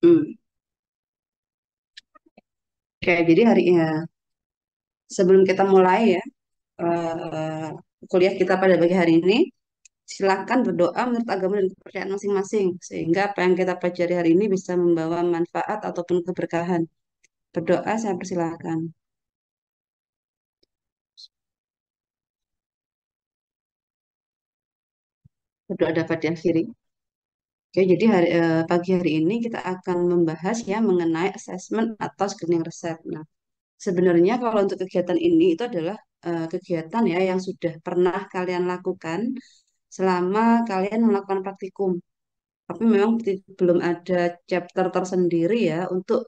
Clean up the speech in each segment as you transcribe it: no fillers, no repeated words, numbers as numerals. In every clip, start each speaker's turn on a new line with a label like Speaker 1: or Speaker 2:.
Speaker 1: Hmm. Oke, jadi hari ya sebelum kita mulai ya eh, kuliah kita pada pagi hari ini, silakan berdoa menurut agama dan kepercayaan masing-masing sehingga apa yang kita pelajari hari ini bisa membawa manfaat ataupun keberkahan. Berdoa saya persilakan. Berdoa dapat diakhiri. Oke, jadi pagi hari ini kita akan membahas ya mengenai assessment atau screening resep. Nah, sebenarnya kalau untuk kegiatan ini itu adalah kegiatan ya yang sudah pernah kalian lakukan selama kalian melakukan praktikum. Tapi memang belum ada chapter tersendiri ya untuk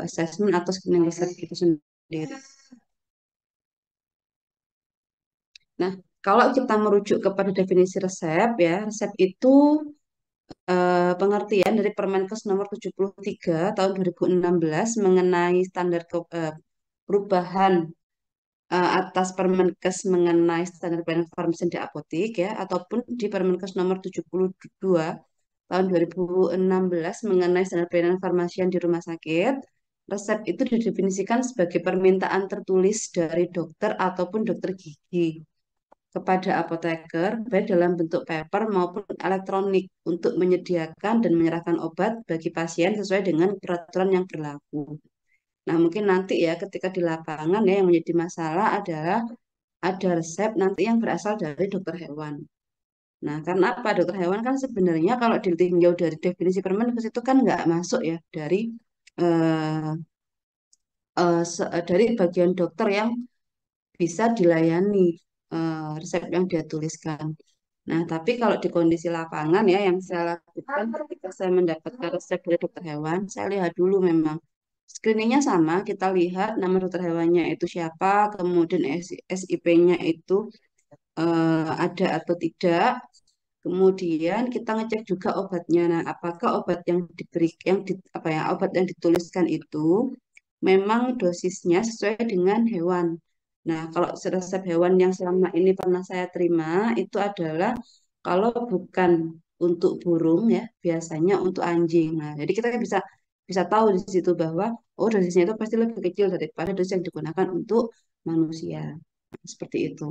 Speaker 1: assessment atau screening resep itu sendiri. Nah, kalau kita merujuk kepada definisi resep ya, resep itu pengertian dari Permenkes nomor 73 tahun 2016 mengenai standar perubahan atas Permenkes mengenai standar pelayanan farmasi di apotik ya ataupun di Permenkes nomor 72 tahun 2016 mengenai standar pelayanan farmasian di rumah sakit. Resep itu didefinisikan sebagai permintaan tertulis dari dokter ataupun dokter gigi kepada apoteker, baik dalam bentuk paper maupun elektronik, untuk menyediakan dan menyerahkan obat bagi pasien sesuai dengan peraturan yang berlaku. Nah, mungkin nanti ya ketika di lapangan ya yang menjadi masalah adalah ada resep nanti yang berasal dari dokter hewan. Nah, karena apa? Dokter hewan kan sebenarnya kalau ditinjau dari definisi Permenkes itu kan nggak masuk ya dari eh, dari bagian dokter yang bisa dilayani resep yang dia tuliskan. Nah, tapi kalau di kondisi lapangan ya yang saya lakukan ketika saya mendapatkan resep dari dokter hewan, saya lihat dulu memang screeningnya sama, kita lihat nama dokter hewannya itu siapa, kemudian SIP-nya itu ada atau tidak, kemudian kita ngecek juga obatnya. Nah, apakah obat yang diberi, apa ya, obat yang dituliskan itu memang dosisnya sesuai dengan hewan. Nah, kalau resep hewan yang selama ini pernah saya terima itu adalah kalau bukan untuk burung ya, biasanya untuk anjing. Nah, jadi kita bisa bisa tahu di situ bahwa oh dosisnya itu pasti lebih kecil daripada dosis yang digunakan untuk manusia. Seperti itu.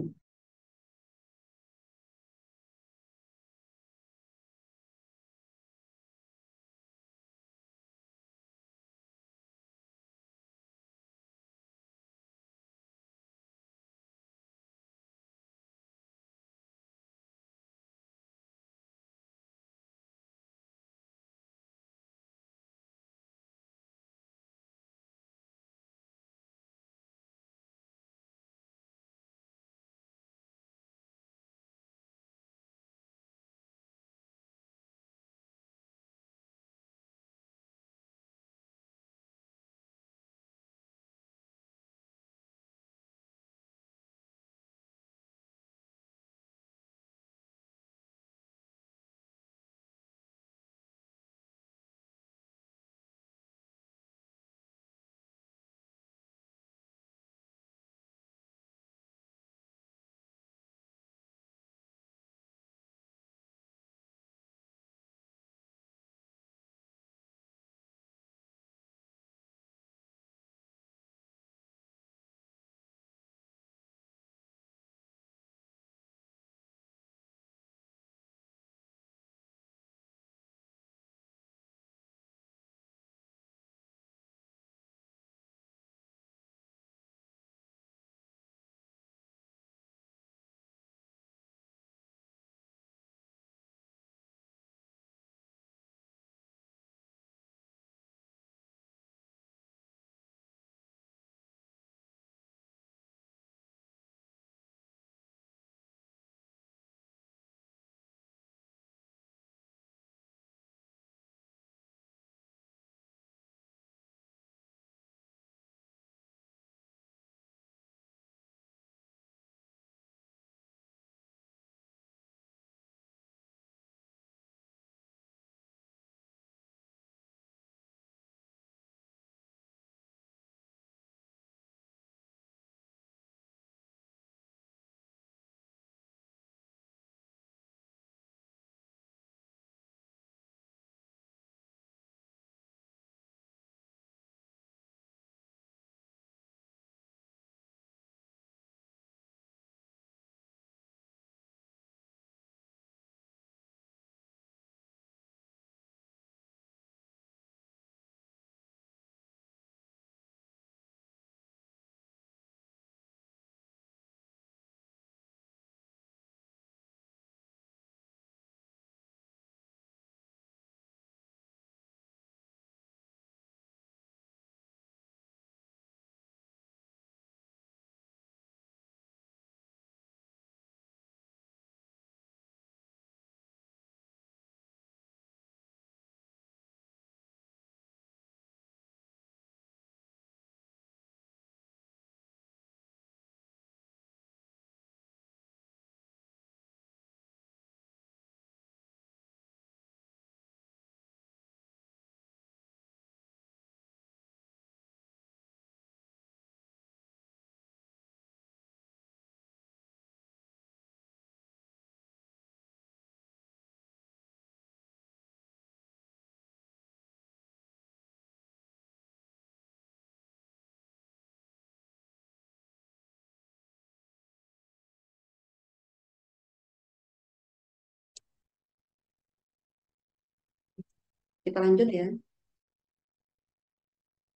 Speaker 1: Kita lanjut ya.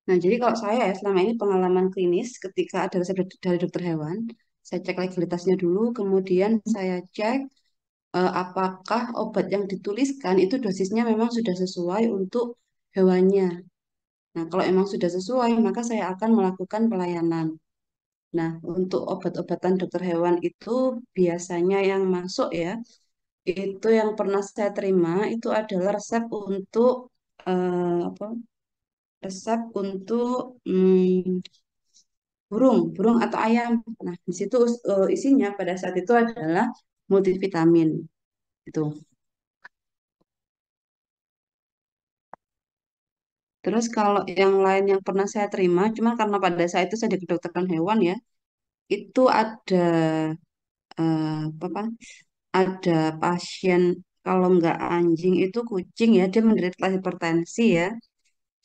Speaker 1: Nah, jadi kalau saya ya selama ini pengalaman klinis ketika ada resep dari dokter hewan, saya cek legalitasnya dulu, kemudian saya cek apakah obat yang dituliskan itu dosisnya memang sudah sesuai untuk hewannya. Nah, kalau emang sudah sesuai, maka saya akan melakukan pelayanan. Nah, untuk obat-obatan dokter hewan itu biasanya yang masuk ya, itu yang pernah saya terima itu adalah resep untuk apa? Resep untuk burung atau ayam. Nah, di situ isinya pada saat itu adalah multivitamin. Itu. Terus kalau yang lain yang pernah saya terima, cuma karena pada saat itu saya di kedokteran hewan ya, itu ada apa? Ada pasien kalau nggak anjing itu kucing ya, dia menderita hipertensi ya.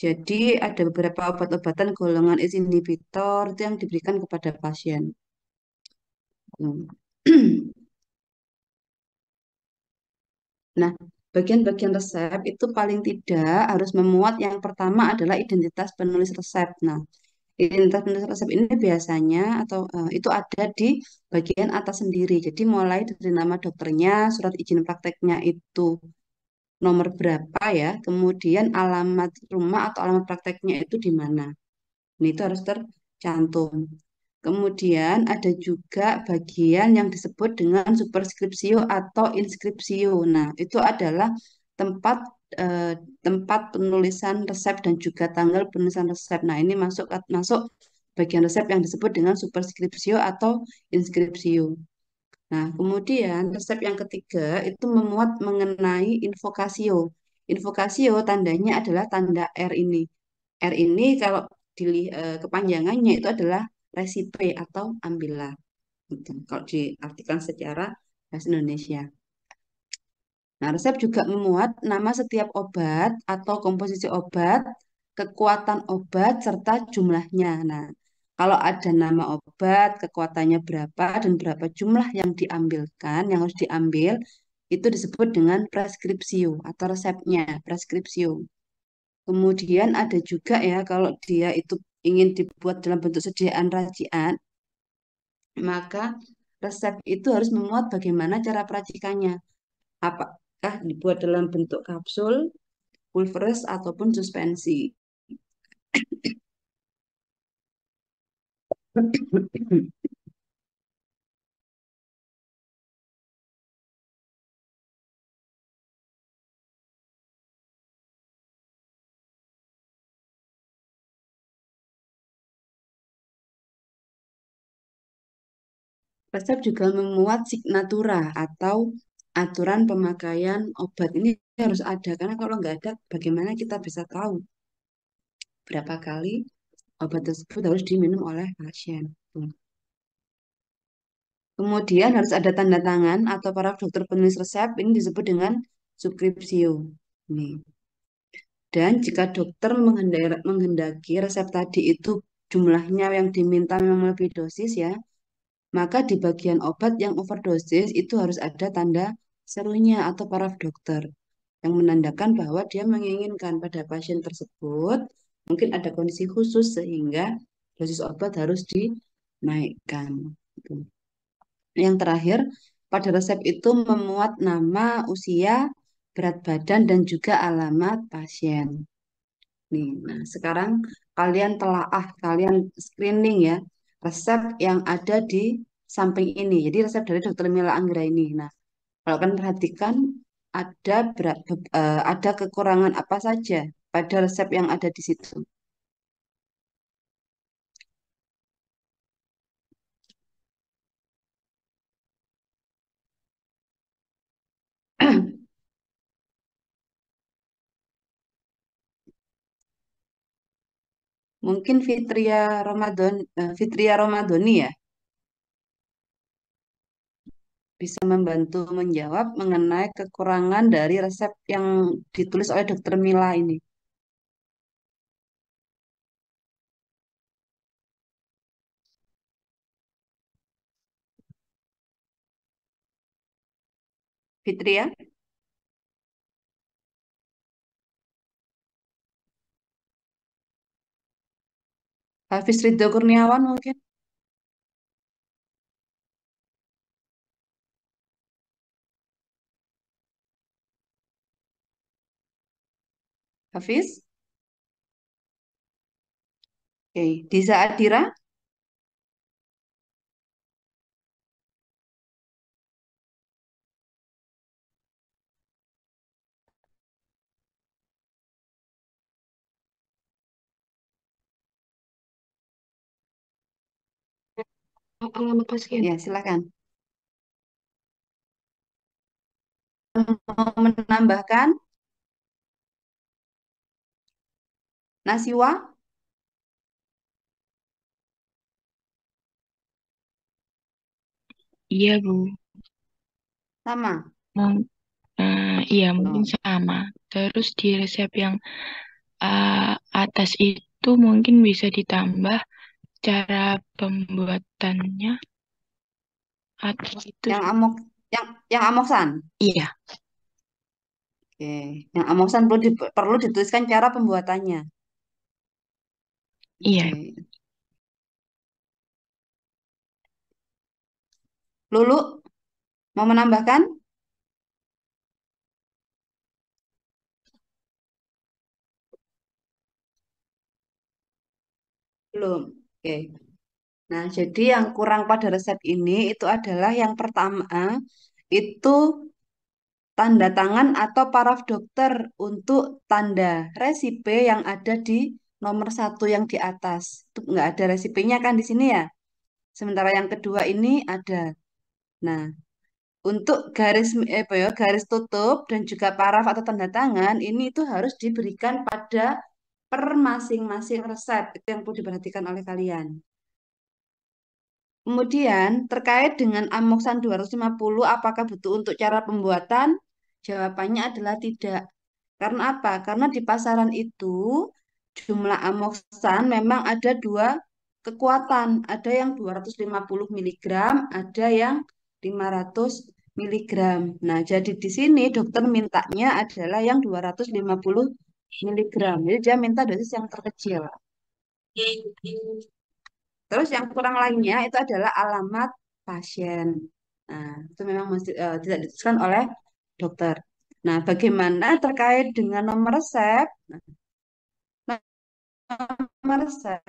Speaker 1: Jadi ada beberapa obat-obatan golongan ACE inhibitor itu yang diberikan kepada pasien. Hmm. Nah, bagian-bagian resep itu paling tidak harus memuat yang pertama adalah identitas penulis resep. Nah, identitas penulis resep ini biasanya atau itu ada di bagian atas sendiri. Jadi mulai dari nama dokternya, surat izin prakteknya itu nomor berapa ya, kemudian alamat rumah atau alamat prakteknya itu di mana. Ini itu harus tercantum. Kemudian ada juga bagian yang disebut dengan superskripsio atau inskripsio. Nah, itu adalah tempat eh, tempat penulisan resep dan juga tanggal penulisan resep. Nah, ini masuk masuk bagian resep yang disebut dengan superskripsio atau inskripsio. Nah, kemudian resep yang ketiga itu memuat mengenai invokasio. Invokasio tandanya adalah tanda R ini. R ini kalau kepanjangannya itu adalah resipe atau ambillah. Gitu. Kalau diartikan secara bahasa Indonesia. Nah, resep juga memuat nama setiap obat atau komposisi obat, kekuatan obat, serta jumlahnya. Nah, kalau ada nama obat, kekuatannya berapa, dan berapa jumlah yang diambilkan, yang harus diambil, itu disebut dengan preskripsio atau resepnya, preskripsio. Kemudian ada juga ya, kalau dia itu ingin dibuat dalam bentuk sediaan racian, maka resep itu harus memuat bagaimana cara peracikannya. Apakah dibuat dalam bentuk kapsul, pulveris, ataupun suspensi. Resep juga memuat signatura atau aturan pemakaian obat. Ini harus ada, karena kalau nggak ada, bagaimana kita bisa tahu berapa kali obat tersebut harus diminum oleh pasien. Kemudian harus ada tanda tangan atau para dokter penulis resep, ini disebut dengan subskripsio. Nih. Dan jika dokter menghendaki resep tadi itu jumlahnya yang diminta memang lebih dosis ya, maka di bagian obat yang overdosis itu harus ada tanda serunya atau paraf dokter yang menandakan bahwa dia menginginkan pada pasien tersebut mungkin ada kondisi khusus sehingga dosis obat harus dinaikkan. Gitu. Yang terakhir, pada resep itu memuat nama, usia, berat badan, dan juga alamat pasien. Nih, nah sekarang kalian telaah, kalian screening ya resep yang ada di samping ini. Jadi resep dari Dokter Mila Anggra ini. Nah, kalau kalian perhatikan ada ada kekurangan apa saja pada resep yang ada di situ. Mungkin Fitria Romadhoni ya bisa membantu menjawab mengenai kekurangan dari resep yang ditulis oleh Dokter Mila ini. Fitria? Hafiz Ridho Kurniawan mungkin. Hafiz. Oke. Disa Adira.
Speaker 2: Alamat pasien.
Speaker 1: Ya, silakan. Mau menambahkan Nasiwa
Speaker 2: Iya, Bu.
Speaker 1: sama.
Speaker 2: Iya, mungkin
Speaker 1: Oh,
Speaker 2: sama. Terus di resep yang atas itu mungkin bisa ditambah cara pembuatannya atau itu
Speaker 1: yang
Speaker 2: sudah.
Speaker 1: amok yang amoksan.
Speaker 2: Iya,
Speaker 1: Oke, yang amoksan perlu dituliskan cara pembuatannya.
Speaker 2: iya.
Speaker 1: Oke. Lulu mau menambahkan? Belum. Oke. Nah, jadi yang kurang pada resep ini itu adalah yang pertama itu tanda tangan atau paraf dokter untuk tanda resipe yang ada di nomor satu yang di atas. Itu nggak ada resipenya kan di sini ya. Sementara yang kedua ini ada. Nah, untuk garis tutup dan juga paraf atau tanda tangan ini itu harus diberikan pada per masing-masing resep. Itu yang perlu diperhatikan oleh kalian. Kemudian terkait dengan Amoksan 250 apakah butuh untuk cara pembuatan? Jawabannya adalah tidak. Karena apa? Karena di pasaran itu jumlah Amoksan memang ada dua kekuatan. Ada yang 250 miligram, ada yang 500 miligram. Nah, jadi di sini dokter mintanya adalah yang 250 miligram. Jadi dia minta dosis yang terkecil. Terus yang kurang lainnya itu adalah alamat pasien. Nah, itu memang tidak dituliskan oleh dokter. Nah, bagaimana terkait dengan nomor resep? Nah, nomor resep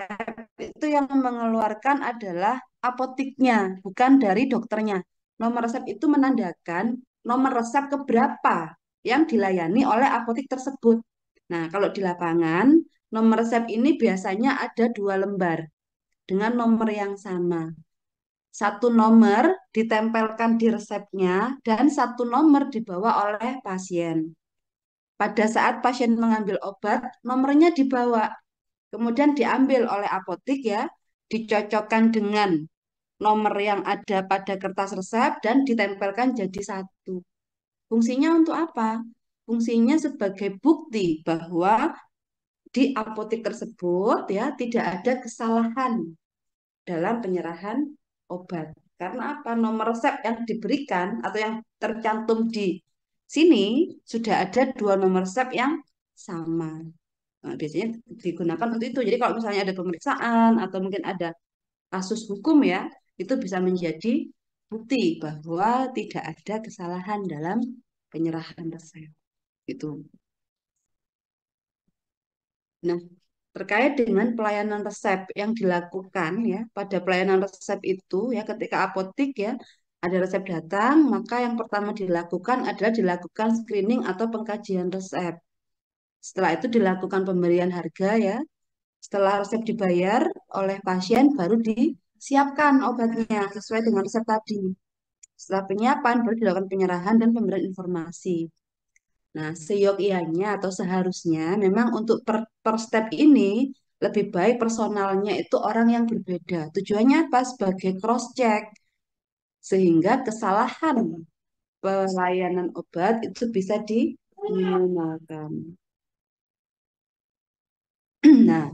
Speaker 1: itu yang mengeluarkan adalah apotiknya, bukan dari dokternya. Nomor resep itu menandakan nomor resep keberapa yang dilayani oleh apotik tersebut. Nah, kalau di lapangan, nomor resep ini biasanya ada dua lembar dengan nomor yang sama. Satu nomor ditempelkan di resepnya dan satu nomor dibawa oleh pasien. Pada saat pasien mengambil obat, nomornya dibawa, kemudian diambil oleh apotik ya, dicocokkan dengan nomor yang ada pada kertas resep dan ditempelkan jadi satu. Fungsinya untuk apa? Fungsinya sebagai bukti bahwa di apotik tersebut ya tidak ada kesalahan dalam penyerahan obat. Karena apa? Nomor resep yang diberikan atau yang tercantum di sini sudah ada dua nomor resep yang sama. Nah, biasanya digunakan untuk itu. Jadi kalau misalnya ada pemeriksaan atau mungkin ada kasus hukum ya, itu bisa menjadi bukti bahwa tidak ada kesalahan dalam penyerahan resep. Itu. Nah, terkait dengan pelayanan resep yang dilakukan ya, pada pelayanan resep itu ya ketika apotik ya ada resep datang, maka yang pertama dilakukan adalah dilakukan screening atau pengkajian resep. Setelah itu dilakukan pemberian harga ya. Setelah resep dibayar oleh pasien baru disiapkan obatnya sesuai dengan resep tadi. Setelah penyiapan baru dilakukan penyerahan dan pemberian informasi. Nah, seyogyanya atau seharusnya memang untuk per step ini lebih baik personalnya itu orang yang berbeda. Tujuannya apa? Sebagai cross check sehingga kesalahan pelayanan obat itu bisa diminimalkan. Nah,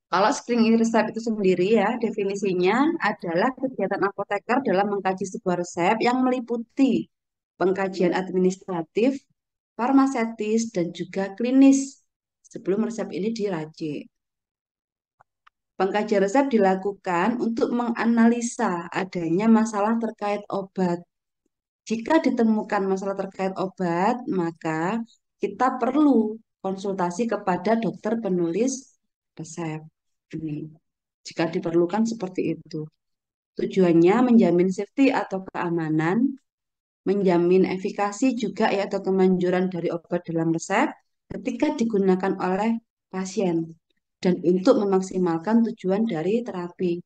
Speaker 1: kalau screening resep itu sendiri ya, definisinya adalah kegiatan apoteker dalam mengkaji sebuah resep yang meliputi pengkajian administratif, farmaseutis, dan juga klinis sebelum resep ini diracik. Pengkajian resep dilakukan untuk menganalisa adanya masalah terkait obat. Jika ditemukan masalah terkait obat, maka kita perlu konsultasi kepada dokter penulis resep. Ini, jika diperlukan seperti itu. Tujuannya menjamin safety atau keamanan, menjamin efikasi juga ya atau kemanjuran dari obat dalam resep ketika digunakan oleh pasien dan untuk memaksimalkan tujuan dari terapi.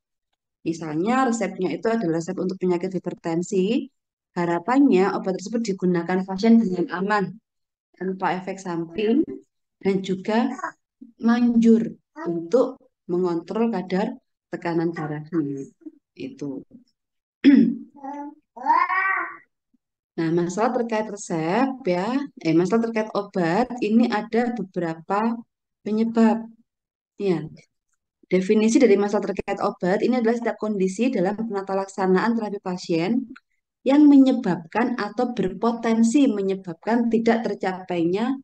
Speaker 1: Misalnya resepnya itu adalah resep untuk penyakit hipertensi, harapannya obat tersebut digunakan pasien dengan aman tanpa efek samping dan juga manjur untuk mengontrol kadar tekanan darahnya. Itu. Nah, masalah terkait resep ya, masalah terkait obat ini ada beberapa penyebab. Ya, definisi dari masalah terkait obat ini adalah setiap kondisi dalam penata laksanaan terapi pasien yang menyebabkan atau berpotensi menyebabkan tidak tercapainya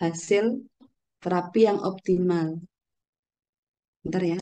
Speaker 1: hasil terapi yang optimal. Bentar ya.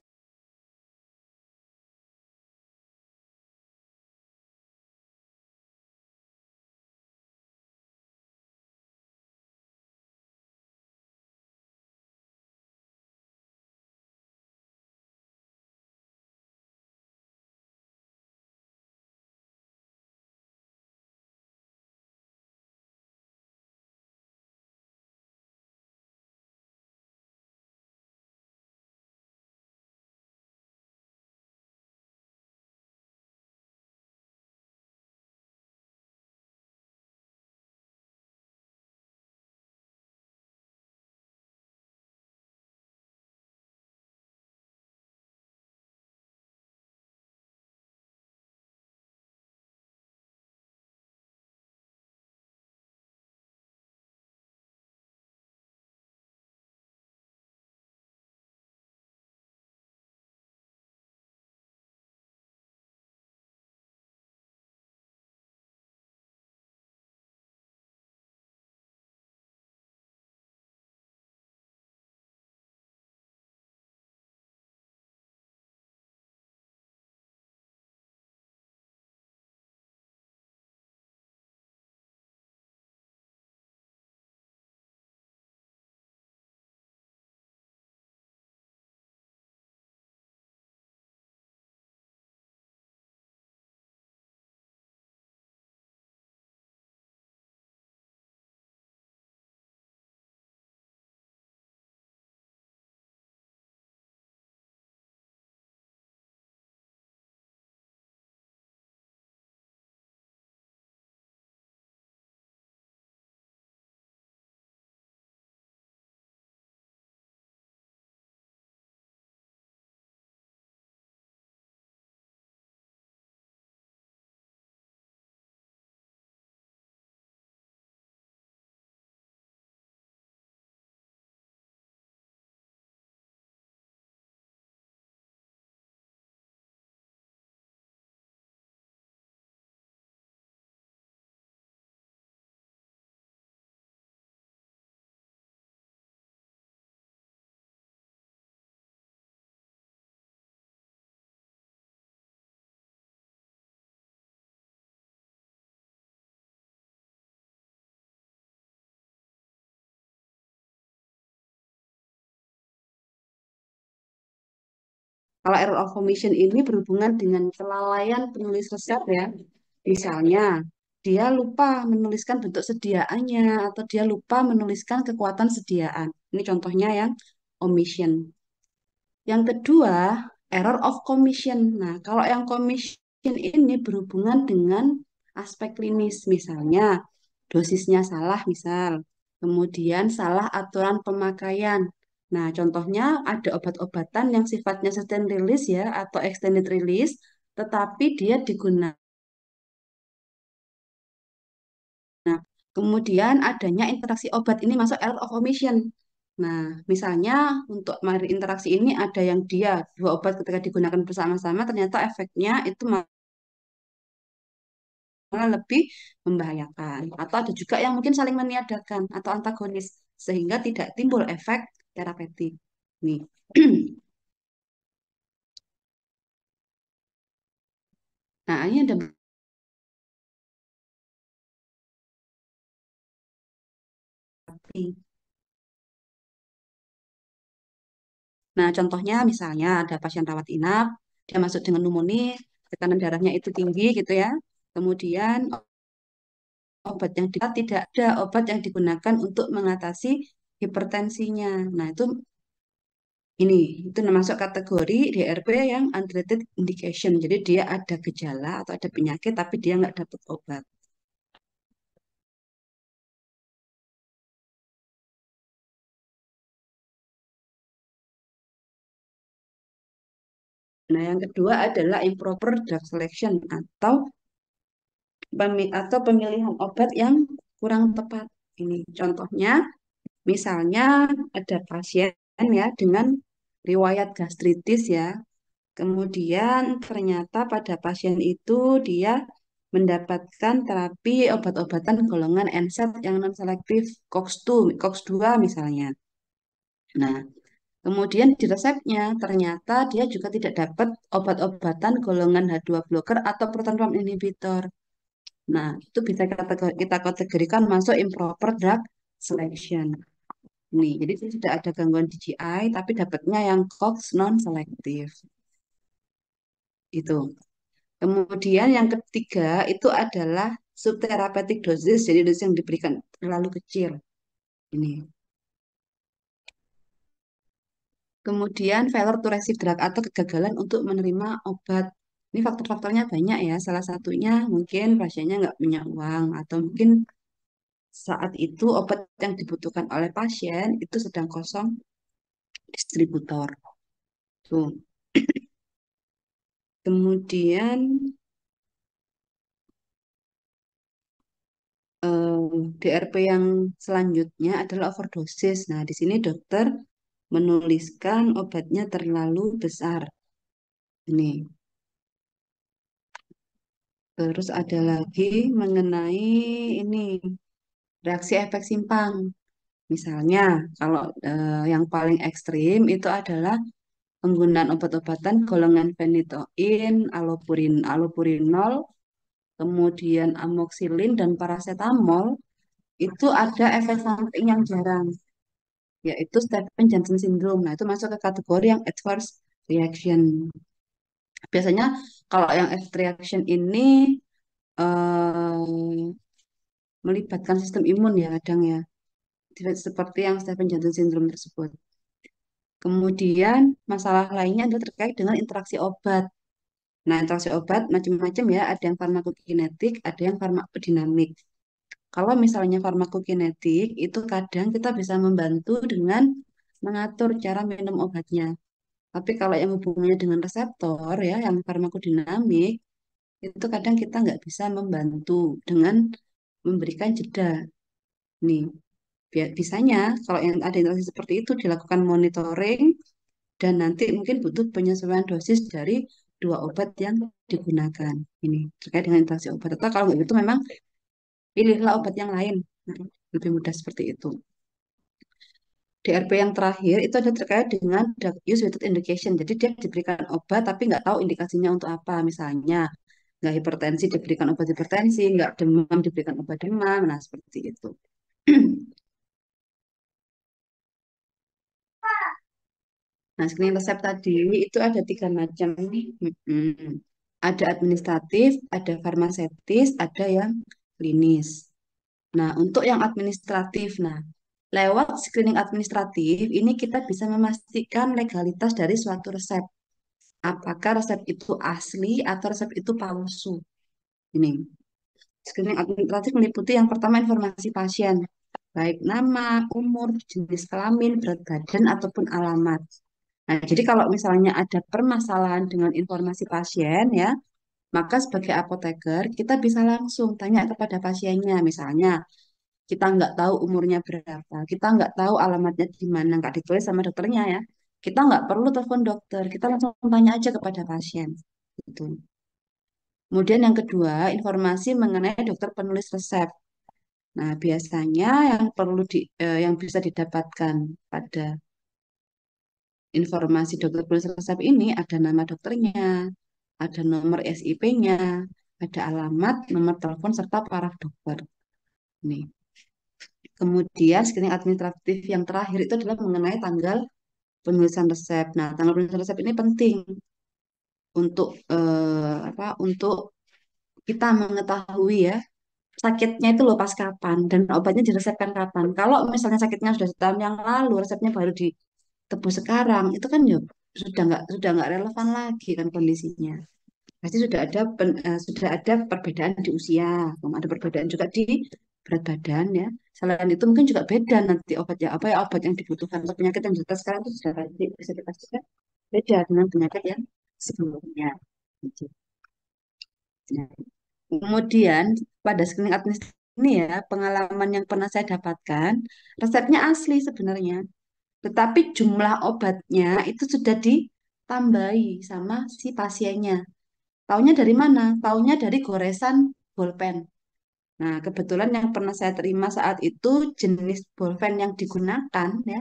Speaker 1: Kalau error of commission ini berhubungan dengan kelalaian penulis resep ya. Misalnya, dia lupa menuliskan bentuk sediaannya atau dia lupa menuliskan kekuatan sediaan. Ini contohnya yang omission. Yang kedua, error of commission. Nah, kalau yang commission ini berhubungan dengan aspek klinis, misalnya dosisnya salah, misal, kemudian salah aturan pemakaian. Nah, contohnya ada obat-obatan yang sifatnya sustain release ya atau extended release, tetapi dia digunakan. Nah, kemudian adanya interaksi obat ini masuk error of omission. Nah, misalnya untuk mari interaksi ini ada yang dia dua obat ketika digunakan bersama-sama ternyata efeknya itu malah lebih membahayakan. Atau ada juga yang mungkin saling meniadakan atau antagonis sehingga tidak timbul efek terapeutik. Nih. Nah, ini ada berarti. Nah, contohnya misalnya ada pasien rawat inap, dia masuk dengan pneumonia, tekanan darahnya itu tinggi gitu ya. Kemudian obat yang tidak ada obat yang digunakan untuk mengatasi hipertensinya. Nah, ini itu masuk kategori DRP yang untreated indication. Jadi dia ada gejala atau ada penyakit tapi dia nggak dapat obat. Nah, yang kedua adalah improper drug selection atau pemilihan obat yang kurang tepat. Ini contohnya, misalnya ada pasien ya dengan riwayat gastritis ya. Kemudian ternyata pada pasien itu dia mendapatkan terapi obat-obatan golongan NSAID yang non selektif COX-2, COX-2 misalnya. Nah, kemudian di resepnya ternyata dia juga tidak dapat obat-obatan golongan H2 blocker atau proton pump inhibitor. Nah, itu bisa kita kategorikan masuk improper drug selection. Nih, jadi tidak ada gangguan di GI, tapi dapatnya yang COX non-selektif. Itu. Kemudian yang ketiga itu adalah subtherapeutic dosis, jadi dosis yang diberikan terlalu kecil. Ini. Kemudian failure to receive drug atau kegagalan untuk menerima obat. Ini faktor-faktornya banyak ya. Salah satunya mungkin pasiennya nggak punya uang atau mungkin saat itu obat yang dibutuhkan oleh pasien itu sedang kosong distributor. Tuh. Kemudian DRP yang selanjutnya adalah overdosis. Nah, di sini dokter menuliskan obatnya terlalu besar. Ini. Terus ada lagi mengenai ini reaksi efek simpang. Misalnya, kalau yang paling ekstrim itu adalah penggunaan obat-obatan golongan phenytoin, allopurinol, kemudian amoxicillin dan paracetamol itu ada efek samping yang jarang, yaitu Stevens-Johnson syndrome. Nah, itu masuk ke kategori yang adverse reaction. Biasanya kalau yang adverse reaction ini eh, melibatkan sistem imun ya kadang ya, seperti yang Stevens-Johnson syndrome tersebut. Kemudian masalah lainnya adalah terkait dengan interaksi obat. Nah, interaksi obat macam-macam ya, ada yang farmakokinetik, ada yang farmakodinamik. Kalau misalnya farmakokinetik, itu kadang kita bisa membantu dengan mengatur cara minum obatnya. Tapi kalau yang hubungannya dengan reseptor ya, yang farmakodinamik, itu kadang kita nggak bisa membantu dengan memberikan jeda. Nih, bisanya kalau yang ada interaksi seperti itu dilakukan monitoring dan nanti mungkin butuh penyesuaian dosis dari dua obat yang digunakan. Ini terkait dengan interaksi obat. Atau kalau nggak gitu memang pilihlah obat yang lain. Nah, lebih mudah seperti itu. DRP yang terakhir itu ada terkait dengan drug use without indication. Jadi dia diberikan obat tapi nggak tahu indikasinya untuk apa. Misalnya nggak hipertensi diberikan obat hipertensi, nggak demam diberikan obat demam. Nah seperti itu. Nah, screening resep tadi itu ada tiga macam. Mm-mm. Ada administratif, ada farmaseutis, ada yang klinis. Nah, untuk yang administratif, lewat screening administratif ini kita bisa memastikan legalitas dari suatu resep. Apakah resep itu asli atau resep itu palsu? Ini. Screening administratif meliputi yang pertama informasi pasien, baik nama, umur, jenis kelamin, berat badan, ataupun alamat. Nah, jadi kalau misalnya ada permasalahan dengan informasi pasien ya, maka sebagai apoteker kita bisa langsung tanya kepada pasiennya. Misalnya kita nggak tahu umurnya berapa, kita nggak tahu alamatnya di mana, nggak ditulis sama dokternya ya. Kita nggak perlu telepon dokter, kita langsung tanya aja kepada pasien. Gitu. Kemudian yang kedua, informasi mengenai dokter penulis resep. Nah, biasanya yang bisa didapatkan pada informasi dokter penulis resep ini ada nama dokternya, ada nomor SIP-nya, ada alamat, nomor telepon, serta paraf dokter. Nih. Kemudian screening administratif yang terakhir itu adalah mengenai tanggal penulisan resep. Nah, tanggal penulisan resep ini penting untuk apa? Untuk kita mengetahui ya sakitnya itu loh pas kapan dan obatnya diresepkan kapan. Kalau misalnya sakitnya sudah setahun yang lalu, resepnya baru ditebus sekarang, itu kan ya sudah nggak relevan lagi kan kondisinya. Pasti sudah ada perbedaan di usia, ada perbedaan juga di berat badan ya. Selain itu mungkin juga beda nanti obatnya apa ya obat yang dibutuhkan untuk penyakit yang kita sekarang itu sudah bisa dipastikan beda dengan penyakit yang sebelumnya. Gitu. Nah, kemudian pada screening administrasi ini ya pengalaman yang pernah saya dapatkan resepnya asli sebenarnya, tetapi jumlah obatnya itu sudah ditambahi sama si pasiennya. Taunya dari mana? Taunya dari goresan bolpen. Nah, kebetulan yang pernah saya terima saat itu jenis bolpen yang digunakan ya,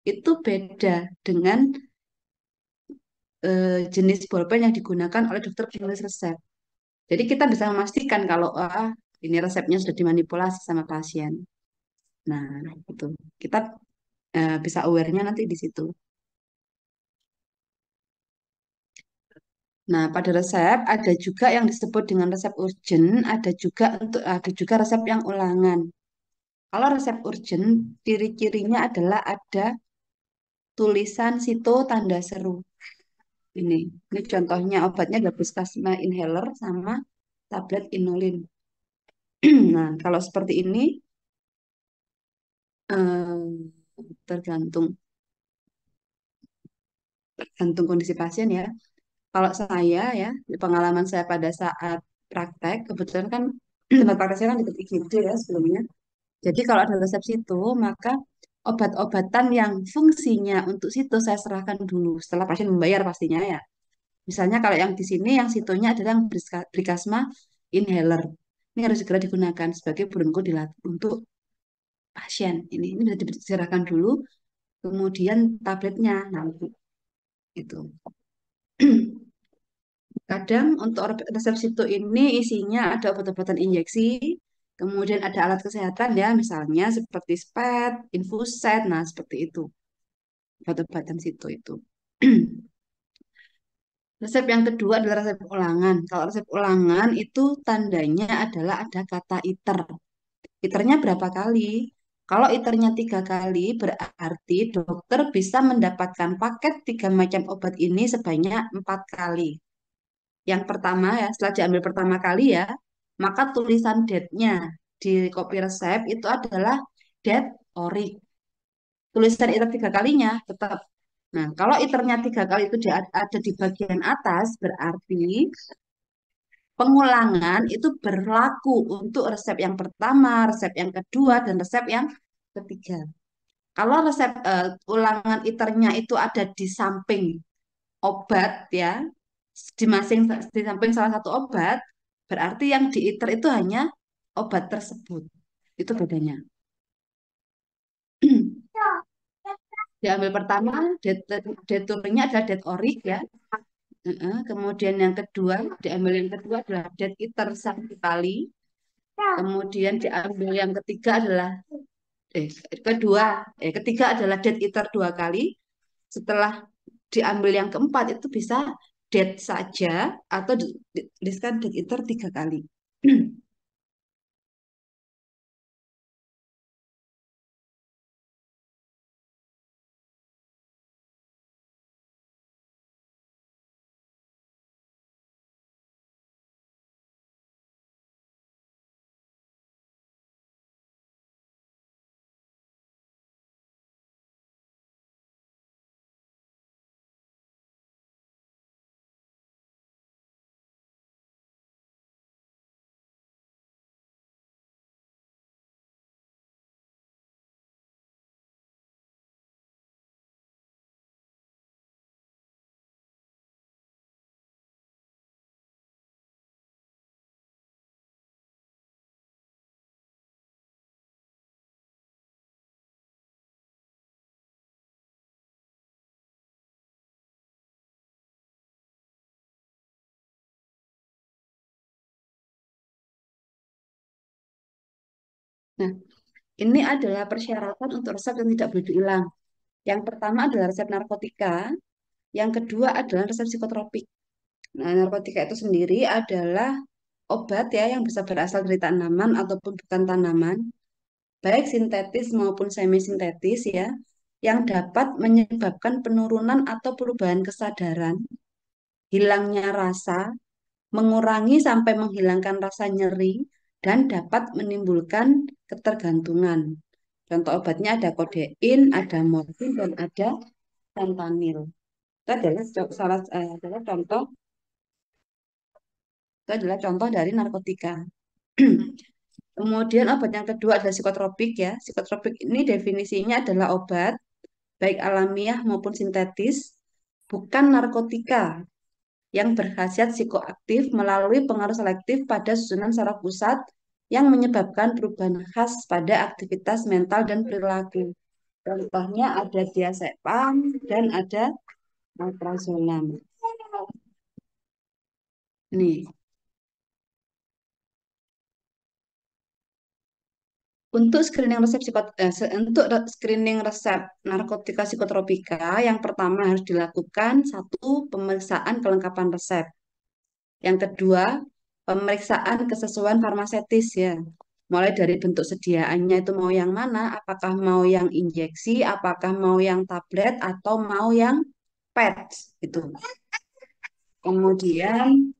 Speaker 1: itu beda dengan jenis bolpen yang digunakan oleh dokter penulis resep. Jadi kita bisa memastikan kalau ini resepnya sudah dimanipulasi sama pasien. Nah, itu kita bisa aware-nya nanti di situ. Nah, pada resep ada juga yang disebut dengan resep urgent, ada juga resep yang ulangan. Kalau resep urgent, ciri-cirinya adalah ada tulisan situ tanda seru. Ini contohnya obatnya gabuskasma inhaler sama tablet inulin. Nah, kalau seperti ini tergantung tergantung kondisi pasien ya. Kalau saya ya, pengalaman saya pada saat praktek, kebetulan kan tempat praktek saya kan dekat IGD ya sebelumnya. Jadi kalau ada resep situ, maka obat-obatan yang fungsinya untuk situ saya serahkan dulu setelah pasien membayar pastinya ya. Misalnya kalau yang di sini yang situnya adalah yang Brikasma inhaler. Ini harus segera digunakan sebagai bronchodilator untuk pasien. Ini bisa diserahkan dulu, kemudian tabletnya nanti itu. Kadang untuk resep situ ini isinya ada obat-obatan injeksi, kemudian ada alat kesehatan ya, misalnya seperti SPET, infuset, nah seperti itu. Obat-obatan situ itu. Resep yang kedua adalah resep ulangan. Kalau resep ulangan itu tandanya adalah ada kata iter. Iternya berapa kali? Kalau iternya 3 kali, berarti dokter bisa mendapatkan paket 3 macam obat ini sebanyak 4 kali. Yang pertama ya, setelah diambil pertama kali ya, maka tulisan date-nya di kopi resep itu adalah date ori. Tulisan iter 3 kalinya tetap. Nah, kalau iternya 3 kali itu ada di bagian atas, berarti pengulangan itu berlaku untuk resep yang pertama, resep yang kedua, dan resep yang ketiga. Kalau resep ulangan iternya itu ada di samping obat ya, di samping salah satu obat, berarti yang di iter itu hanya obat tersebut. Itu bedanya. Diambil pertama, deturnya adalah det orik ya. Kemudian yang kedua, diambil yang kedua adalah det iter 1 kali. Kemudian diambil yang ketiga adalah eh, kedua, ketiga adalah det iter 2 kali. Setelah diambil yang keempat itu bisa det saja atau dituliskan det iter 3 kali. Nah, ini adalah persyaratan untuk resep yang tidak boleh diulang. Yang pertama adalah resep narkotika, yang kedua adalah resep psikotropik. Nah, narkotika itu sendiri adalah obat ya yang bisa berasal dari tanaman ataupun bukan tanaman, baik sintetis maupun semi sintetis ya, yang dapat menyebabkan penurunan atau perubahan kesadaran, hilangnya rasa, mengurangi sampai menghilangkan rasa nyeri, dan dapat menimbulkan ketergantungan. Contoh obatnya ada kodein, ada morfin, dan ada fentanyl. Itu adalah adalah contoh dari narkotika. Kemudian obat yang kedua adalah psikotropik ya. Psikotropik ini definisinya adalah obat baik alamiah maupun sintetis, bukan narkotika yang berkhasiat psikoaktif melalui pengaruh selektif pada susunan saraf pusat yang menyebabkan perubahan khas pada aktivitas mental dan perilaku. Contohnya ada diazepam dan ada alprazolam. Nih, untuk screening resep screening resep narkotika psikotropika, yang pertama harus dilakukan satu pemeriksaan kelengkapan resep. Yang kedua, pemeriksaan kesesuaian farmasetis ya. Mulai dari bentuk sediaannya itu mau yang mana, apakah mau yang injeksi, apakah mau yang tablet, atau mau yang PET itu. Kemudian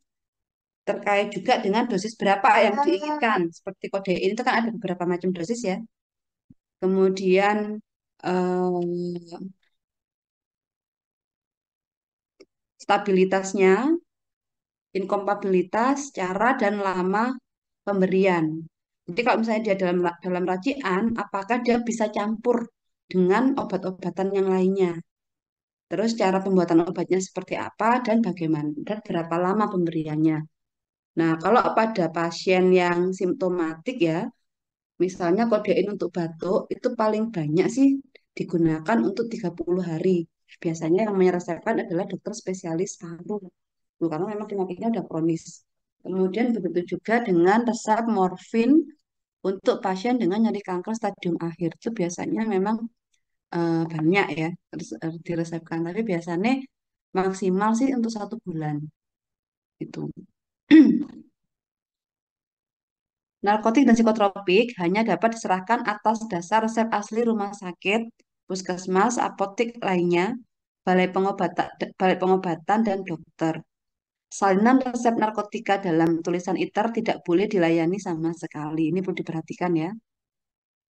Speaker 1: terkait juga dengan dosis berapa yang diinginkan. Seperti kodein itu kan ada beberapa macam dosis ya. Kemudian stabilitasnya, inkompatibilitas, cara dan lama pemberian. Jadi kalau misalnya dia dalam racian, apakah dia bisa campur dengan obat-obatan yang lainnya? Terus cara pembuatan obatnya seperti apa dan bagaimana dan berapa lama pemberiannya? Nah, kalau pada pasien yang simptomatik ya, misalnya kodein untuk batuk itu paling banyak sih digunakan untuk 30 hari. Biasanya yang menyelesaikan adalah dokter spesialis paru. Karena memang penyakitnya udah kronis. Kemudian begitu juga dengan resep morfin untuk pasien dengan nyeri kanker stadium akhir. Itu biasanya memang banyak ya diresepkan. Tapi biasanya maksimal sih untuk 1 bulan. Itu. Narkotik dan psikotropik hanya dapat diserahkan atas dasar resep asli rumah sakit, puskesmas, apotek lainnya, balai pengobatan dan dokter. Salinan resep narkotika dalam tulisan ITER tidak boleh dilayani sama sekali. Ini perlu diperhatikan ya.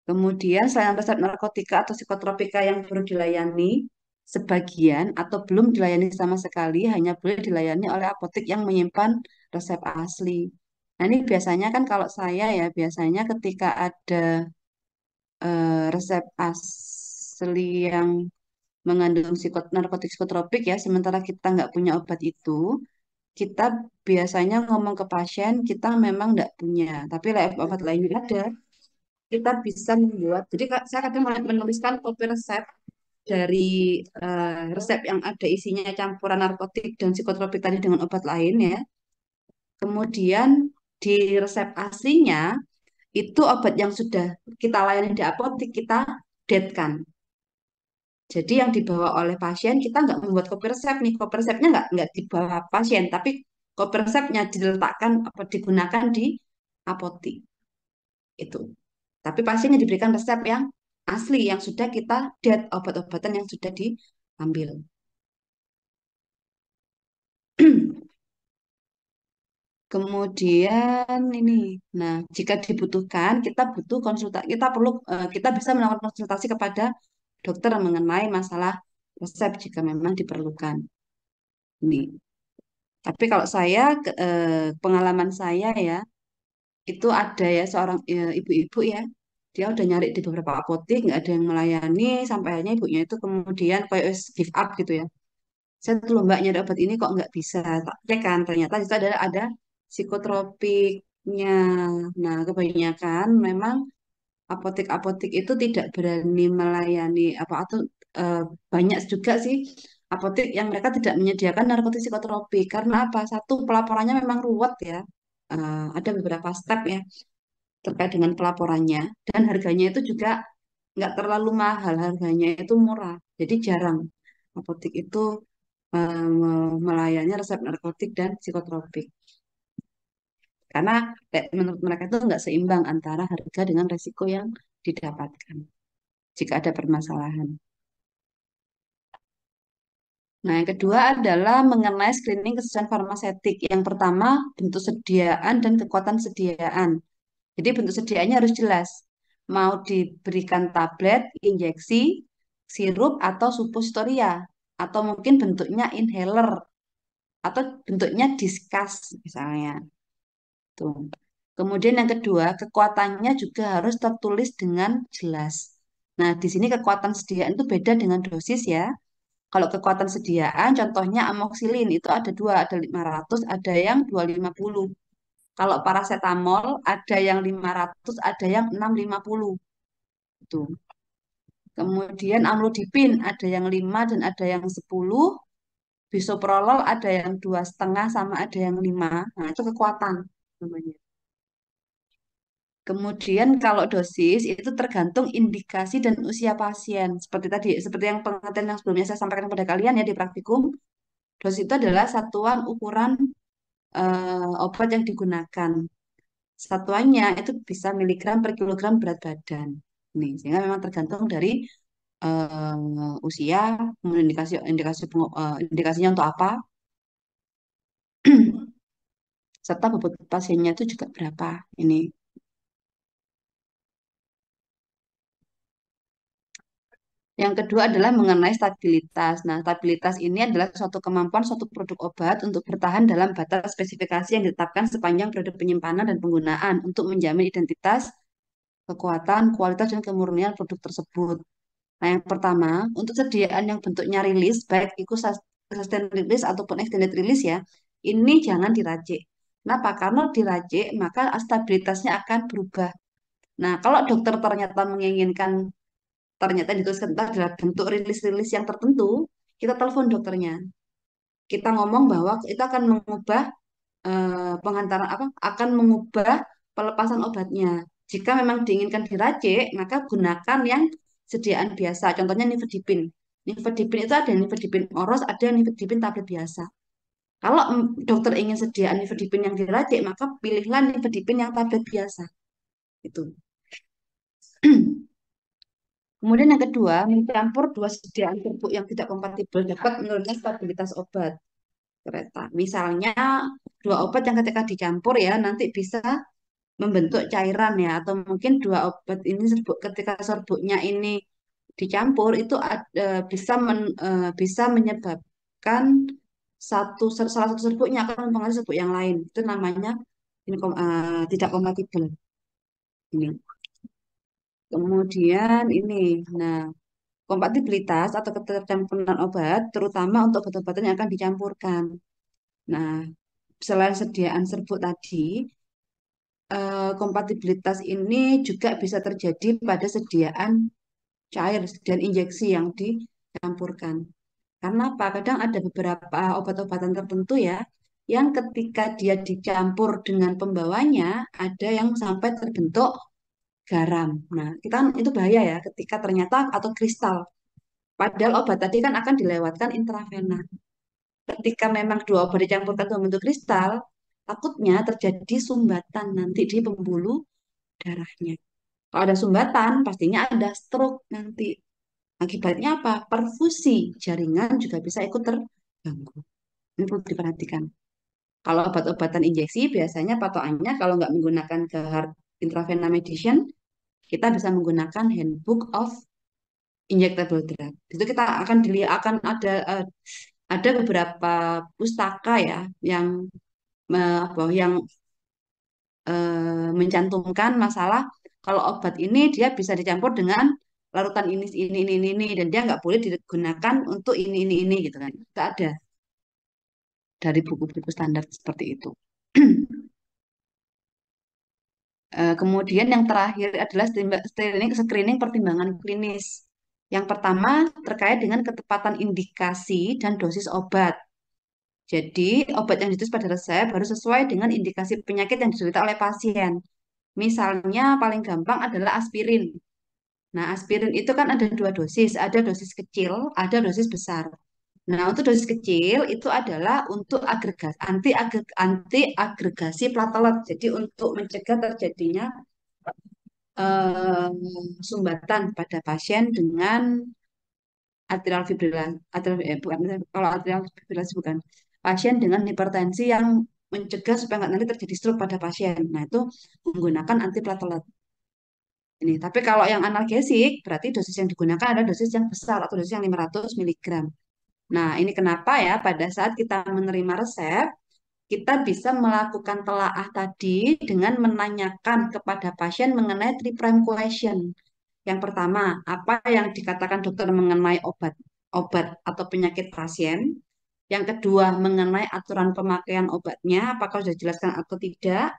Speaker 1: Kemudian selain resep narkotika atau psikotropika yang perlu dilayani, sebagian atau belum dilayani sama sekali hanya boleh dilayani oleh apotek yang menyimpan resep asli. Nah ini biasanya kan kalau saya ya, biasanya ketika ada resep asli yang mengandung narkotik psikotropik ya, sementara kita nggak punya obat itu, kita biasanya ngomong ke pasien, kita memang nggak punya, tapi obat lainnya ada, kita bisa membuat. Jadi saya kadang menuliskan kopi resep dari resep yang ada isinya campuran narkotik dan psikotropik tadi dengan obat lain ya. Kemudian di resep aslinya itu obat yang sudah kita layani di apotek kita deadkan. Jadi yang dibawa oleh pasien kita nggak membuat kopi resep nih. Kopi resepnya nggak dibawa pasien, tapi kopi resepnya diletakkan apa digunakan di apotek itu. Tapi pasiennya diberikan resep yang asli yang sudah kita date obat-obatan yang sudah diambil. Kemudian ini, nah jika dibutuhkan kita perlu kita bisa melakukan konsultasi kepada dokter mengenai masalah resep jika memang diperlukan. Ini. Tapi kalau pengalaman saya ya itu ada ya seorang ibu-ibu ya dia udah nyari di beberapa apotek nggak ada yang melayani sampai akhirnya ibunya itu kemudian kayak wes give up gitu ya. Saya tuh mbak nyari obat ini kok nggak bisa tak cek kan ternyata itu adalah ada psikotropiknya. Nah kebanyakan memang apotek-apotek itu tidak berani melayani apa atau eh, banyak juga sih apotek yang mereka tidak menyediakan narkotik psikotropik karena apa? Satu pelaporannya memang ruwet ya. Ada beberapa step ya. terkait dengan pelaporannya. Dan harganya itu juga nggak terlalu mahal, harganya itu murah. Jadi jarang apotek itu melayani resep narkotik dan psikotropik. Karena menurut mereka itu nggak seimbang antara harga dengan resiko yang didapatkan jika ada permasalahan. Nah, yang kedua adalah mengenai screening kesesuaian farmasetik. Yang pertama, bentuk sediaan dan kekuatan sediaan. Jadi bentuk sediaannya harus jelas. Mau diberikan tablet, injeksi, sirup, atau suppositoria. Atau mungkin bentuknya inhaler. Atau bentuknya diskus misalnya. Tuh. Kemudian yang kedua, kekuatannya juga harus tertulis dengan jelas. Nah, di sini kekuatan sediaan itu beda dengan dosis ya. Kalau kekuatan sediaan, contohnya amoxilin itu ada dua, ada 500, ada yang 250. Kalau paracetamol ada yang 500, ada yang 650. Itu. Kemudian amlodipin ada yang 5 dan ada yang 10. Bisoprolol ada yang 2,5 sama ada yang 5. Nah, itu kekuatan namanya. Kemudian kalau dosis itu tergantung indikasi dan usia pasien. Seperti tadi, seperti yang pengertian yang sebelumnya saya sampaikan kepada kalian ya di praktikum, dosis itu adalah satuan ukuran obat yang digunakan. Satuannya itu bisa miligram per kilogram berat badan. Nih, sehingga memang tergantung dari usia, kemudian indikasinya untuk apa, serta bobot pasiennya itu juga berapa. Ini yang kedua adalah mengenai stabilitas. Nah, stabilitas ini adalah suatu kemampuan suatu produk obat untuk bertahan dalam batas spesifikasi yang ditetapkan sepanjang periode penyimpanan dan penggunaan untuk menjamin identitas, kekuatan, kualitas, dan kemurnian produk tersebut. Nah, yang pertama, untuk sediaan yang bentuknya rilis, baik itu sustained release ataupun extended release ya, ini jangan diracik. Kenapa? Karena diracik, maka stabilitasnya akan berubah. Nah, kalau dokter ternyata menginginkan, ternyata dituliskan itu adalah bentuk rilis-rilis yang tertentu, kita telepon dokternya. Kita ngomong bahwa itu akan mengubah pengantaran apa? Akan mengubah pelepasan obatnya. Jika memang diinginkan diracik, maka gunakan yang sediaan biasa. Contohnya nifedipin. Nifedipin itu ada nifedipin oros, ada nifedipin tablet biasa. Kalau dokter ingin sediaan nifedipin yang diracik, maka pilihlah nifedipin yang tablet biasa. Itu. Kemudian yang kedua, mencampur dua sediaan serbuk yang tidak kompatibel dapat menurunkan stabilitas obat kereta. Misalnya dua obat yang ketika dicampur ya nanti bisa membentuk cairan ya atau mungkin dua obat ini serbuk ketika serbuknya ini dicampur itu bisa menyebabkan salah satu serbuknya akan mempengaruhi serbuk yang lain. Itu namanya tidak kompatibel ini. Kemudian ini, nah kompatibilitas atau ketercampuran obat terutama untuk obat-obatan yang akan dicampurkan. Nah, selain sediaan serbuk tadi, kompatibilitas ini juga bisa terjadi pada sediaan cair dan injeksi yang dicampurkan. Karena apa? Kadang ada beberapa obat-obatan tertentu ya, yang ketika dia dicampur dengan pembawanya, ada yang sampai terbentuk garam. Nah, kita kan itu bahaya ya, ketika ternyata atau kristal. Padahal obat tadi kan akan dilewatkan intravena. Ketika memang dua obat dicampurkan dalam bentuk kristal, takutnya terjadi sumbatan nanti di pembuluh darahnya. Kalau ada sumbatan, pastinya ada stroke nanti. Akibatnya apa? Perfusi jaringan juga bisa ikut terganggu. Ini perlu diperhatikan. Kalau obat-obatan injeksi, biasanya patokannya kalau nggak menggunakan ke intravena medicine, kita bisa menggunakan handbook of injectable drug. Itu kita akan dilihat akan ada beberapa pustaka ya yang yang mencantumkan masalah kalau obat ini dia bisa dicampur dengan larutan ini dan dia nggak boleh digunakan untuk ini gitu kan. Nggak ada dari buku-buku standar seperti itu. Kemudian yang terakhir adalah screening pertimbangan klinis. Yang pertama terkait dengan ketepatan indikasi dan dosis obat. Jadi, obat yang ditulis pada resep harus sesuai dengan indikasi penyakit yang diderita oleh pasien. Misalnya paling gampang adalah aspirin. Nah, aspirin itu kan ada dua dosis, ada dosis kecil, ada dosis besar. Nah, untuk dosis kecil itu adalah untuk anti agregasi platelet. Jadi untuk mencegah terjadinya eh, sumbatan pada pasien dengan atrial fibrilasi, bukan, kalau atrial fibrilasi bukan. Pasien dengan hipertensi yang mencegah supaya nggak nanti terjadi stroke pada pasien. Nah, itu menggunakan antiplatelet. Ini. Tapi kalau yang analgesik, berarti dosis yang digunakan adalah dosis yang besar atau dosis yang 500 miligram. Nah, ini kenapa ya pada saat kita menerima resep, kita bisa melakukan telaah tadi dengan menanyakan kepada pasien mengenai three prime question. Yang pertama, apa yang dikatakan dokter mengenai obat atau penyakit pasien? Yang kedua, mengenai aturan pemakaian obatnya, apakah sudah dijelaskan atau tidak?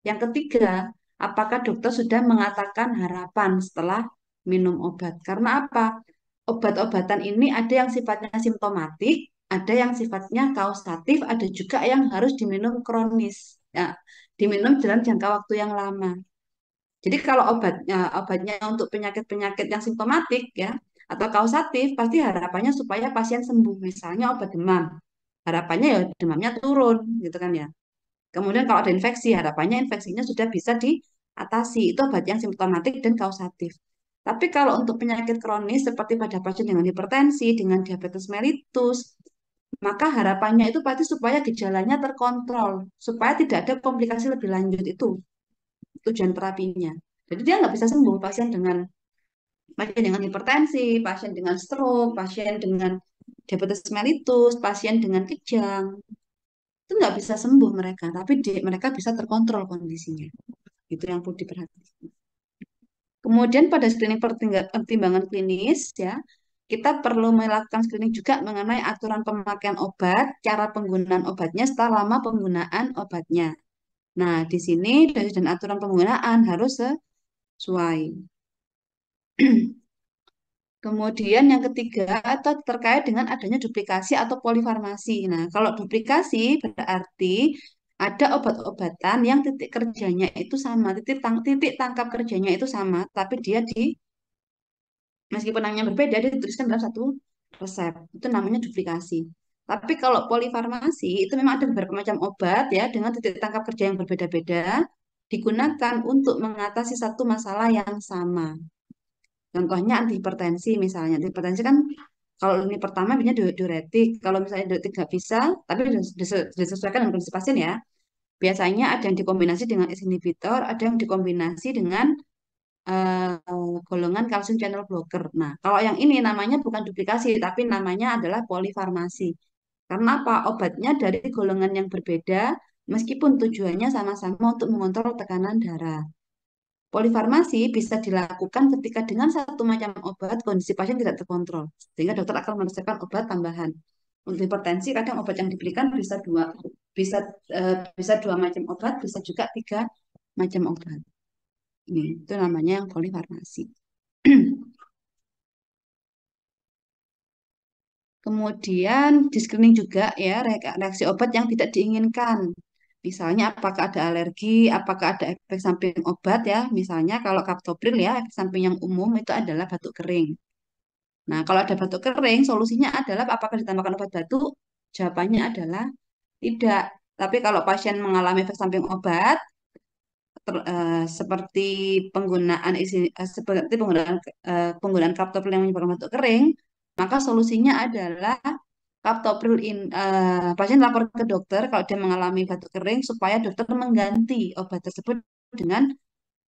Speaker 1: Yang ketiga, apakah dokter sudah mengatakan harapan setelah minum obat? Karena apa? Obat-obatan ini ada yang sifatnya simptomatik, ada yang sifatnya kausatif, ada juga yang harus diminum kronis. Ya, diminum dalam jangka waktu yang lama. Jadi kalau obatnya untuk penyakit-penyakit yang simptomatik ya atau kausatif, pasti harapannya supaya pasien sembuh. Misalnya obat demam, harapannya ya demamnya turun gitu kan ya. Kemudian kalau ada infeksi, harapannya infeksinya sudah bisa diatasi. Itu obat yang simptomatik dan kausatif. Tapi kalau untuk penyakit kronis seperti pada pasien dengan hipertensi, dengan diabetes mellitus, maka harapannya itu pasti supaya gejalanya terkontrol, supaya tidak ada komplikasi lebih lanjut itu tujuan terapinya. Jadi dia nggak bisa sembuh pasien dengan hipertensi, pasien dengan stroke, pasien dengan diabetes mellitus, pasien dengan kejang. Itu nggak bisa sembuh mereka, tapi mereka bisa terkontrol kondisinya. Itu yang perlu diperhatikan. Kemudian pada screening pertimbangan klinis ya, kita perlu melakukan screening juga mengenai aturan pemakaian obat, cara penggunaan obatnya, setelah lama penggunaan obatnya. Nah, di sini dosis dan aturan penggunaan harus sesuai. Kemudian yang ketiga atau terkait dengan adanya duplikasi atau polifarmasi. Nah, kalau duplikasi berarti ada obat-obatan yang titik kerjanya itu sama, titik tangkap kerjanya itu sama, tapi dia meskipun namanya berbeda, dia dituliskan dalam satu resep. Itu namanya duplikasi. Tapi kalau polifarmasi itu memang ada beberapa macam obat ya dengan titik tangkap kerja yang berbeda-beda digunakan untuk mengatasi satu masalah yang sama. Contohnya antihipertensi misalnya. Antihipertensi kan kalau ini pertama biasanya diuretik. Kalau misalnya diuretik nggak bisa, tapi disesuaikan dengan kondisi pasien ya. Biasanya ada yang dikombinasi dengan ACE inhibitor, ada yang dikombinasi dengan golongan kalsium channel blocker. Nah, kalau yang ini namanya bukan duplikasi, tapi namanya adalah polifarmasi. Karena apa? Obatnya dari golongan yang berbeda, meskipun tujuannya sama-sama untuk mengontrol tekanan darah. Polifarmasi bisa dilakukan ketika dengan satu macam obat kondisi pasien tidak terkontrol, sehingga dokter akan meresepkan obat tambahan. Untuk hipertensi kadang obat yang diberikan bisa bisa dua macam obat, bisa juga tiga macam obat. Ini itu namanya yang polifarmasi. Kemudian di screening juga ya reaksi obat yang tidak diinginkan. Misalnya apakah ada alergi, apakah ada efek samping obat ya. Misalnya kalau kaptopril ya efek samping yang umum itu adalah batuk kering. Nah, kalau ada batuk kering, solusinya adalah apakah ditambahkan obat batuk? Jawabannya adalah tidak. Tapi kalau pasien mengalami efek samping obat, seperti penggunaan kaptopril yang menyebabkan batuk kering, maka solusinya adalah pasien lapor ke dokter kalau dia mengalami batuk kering supaya dokter mengganti obat tersebut dengan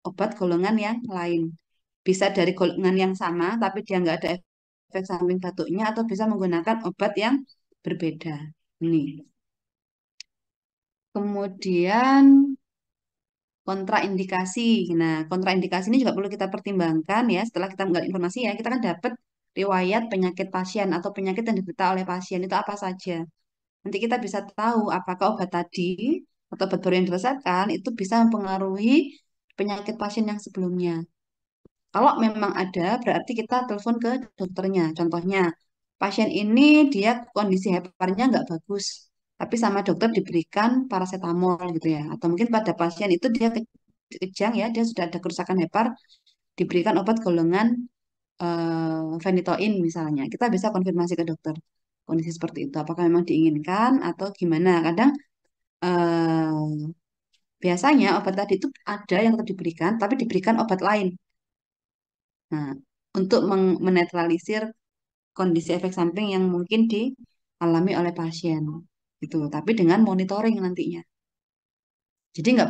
Speaker 1: obat golongan yang lain. Bisa dari golongan yang sama, tapi dia nggak ada efek samping batuknya, atau bisa menggunakan obat yang berbeda. Ini. Kemudian kontraindikasi. Nah, kontraindikasi ini juga perlu kita pertimbangkan ya. Setelah kita menggali informasi ya, kita kan dapat riwayat penyakit pasien atau penyakit yang diderita oleh pasien itu apa saja. Nanti kita bisa tahu apakah obat tadi atau obat baru yang dirasakan itu bisa mempengaruhi penyakit pasien yang sebelumnya. Kalau memang ada, berarti kita telepon ke dokternya. Contohnya, pasien ini dia kondisi heparnya nggak bagus, tapi sama dokter diberikan paracetamol gitu ya. Atau mungkin pada pasien itu dia kejang ya, dia sudah ada kerusakan hepar, diberikan obat golongan phenytoin misalnya. Kita bisa konfirmasi ke dokter kondisi seperti itu. Apakah memang diinginkan atau gimana? Kadang eh, biasanya obat tadi itu ada yang tetap diberikan, tapi diberikan obat lain. Nah, untuk menetralisir kondisi efek samping yang mungkin dialami oleh pasien. Gitu. Tapi dengan monitoring nantinya. Jadi nggak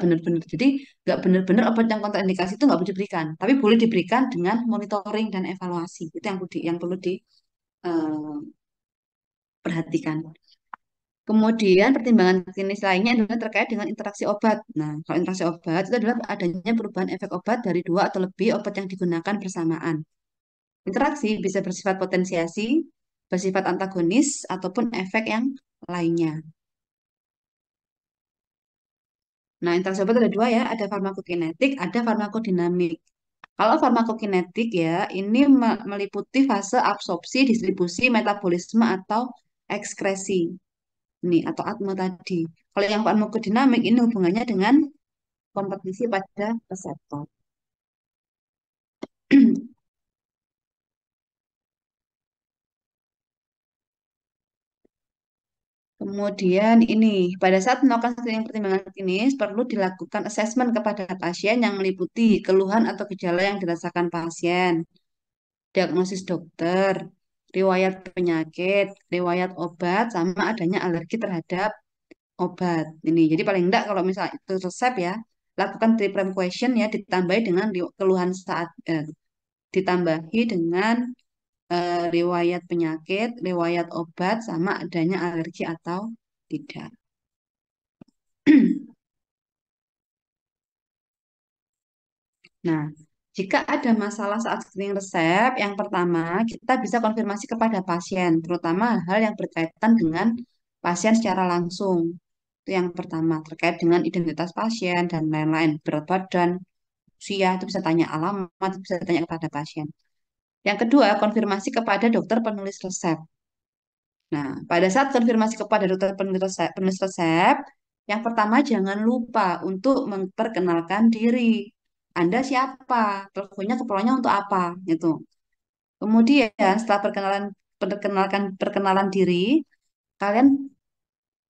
Speaker 1: benar-benar obat yang kontraindikasi itu nggak boleh diberikan, tapi boleh diberikan dengan monitoring dan evaluasi. Itu yang perlu diperhatikan. Kemudian pertimbangan klinis lainnya adalah terkait dengan interaksi obat. Nah, kalau interaksi obat itu adalah adanya perubahan efek obat dari dua atau lebih obat yang digunakan bersamaan. Interaksi bisa bersifat potensiasi, bersifat antagonis, ataupun efek yang lainnya. Nah, interaksi obat ada dua ya, ada farmakokinetik, ada farmakodinamik. Kalau farmakokinetik ya, ini meliputi fase absorpsi, distribusi, metabolisme, atau ekskresi. Ini, atau atma tadi. Kalau yang farmakodinamik ini hubungannya dengan kompetisi pada reseptor. Kemudian ini, pada saat melakukan screening pertimbangan klinis, perlu dilakukan asesmen kepada pasien yang meliputi keluhan atau gejala yang dirasakan pasien, diagnosis dokter, riwayat penyakit, riwayat obat, sama adanya alergi terhadap obat. Ini, jadi paling enggak kalau misalnya itu resep ya, lakukan three-pronged question ya, ditambahi dengan keluhan saat, ditambahi dengan riwayat penyakit, riwayat obat, sama adanya alergi atau tidak. Nah, jika ada masalah saat screening resep, yang pertama kita bisa konfirmasi kepada pasien, terutama hal yang berkaitan dengan pasien secara langsung. Itu yang pertama, terkait dengan identitas pasien dan lain-lain, berat badan, usia, itu bisa tanya alamat, itu bisa tanya kepada pasien. Yang kedua, konfirmasi kepada dokter penulis resep. Nah, pada saat konfirmasi kepada dokter penulis resep, yang pertama jangan lupa untuk memperkenalkan diri. Anda siapa? Teleponnya keperluannya untuk apa? Gitu. Kemudian setelah perkenalan diri, kalian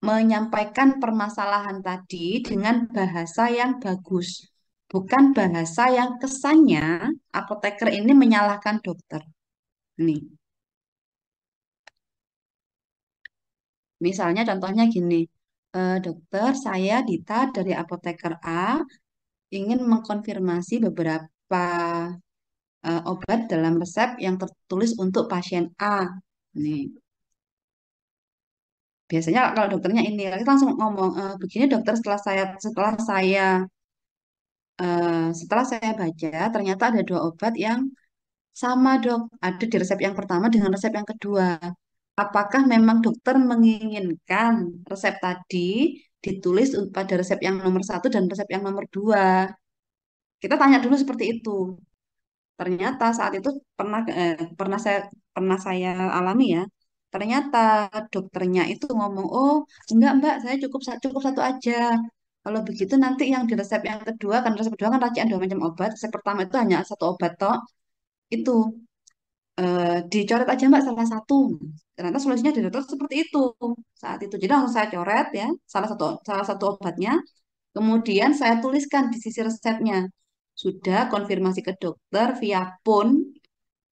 Speaker 1: menyampaikan permasalahan tadi dengan bahasa yang bagus. Bukan bahasa yang kesannya apoteker ini menyalahkan dokter. Nih, misalnya contohnya gini, dokter, saya Dita dari apoteker A ingin mengkonfirmasi beberapa obat dalam resep yang tertulis untuk pasien A. Nih, biasanya kalau dokternya ini, kita langsung ngomong, begini dokter, setelah saya baca, ternyata ada dua obat yang sama dok, ada di resep yang pertama dengan resep yang kedua. Apakah memang dokter menginginkan resep tadi ditulis pada resep yang nomor satu dan resep yang nomor dua? Kita tanya dulu seperti itu. Ternyata saat itu pernah saya alami ya. Ternyata dokternya itu ngomong, oh enggak Mbak, saya cukup satu aja. Kalau begitu nanti yang di resep yang kedua, kan resep kedua kan racian dua macam obat. Resep pertama itu hanya satu obat toh. Itu dicoret aja Mbak salah satu. Ternyata solusinya dari dokter seperti itu saat itu. Jadi langsung saya coret ya salah satu obatnya. Kemudian saya tuliskan di sisi resepnya. Sudah konfirmasi ke dokter via phone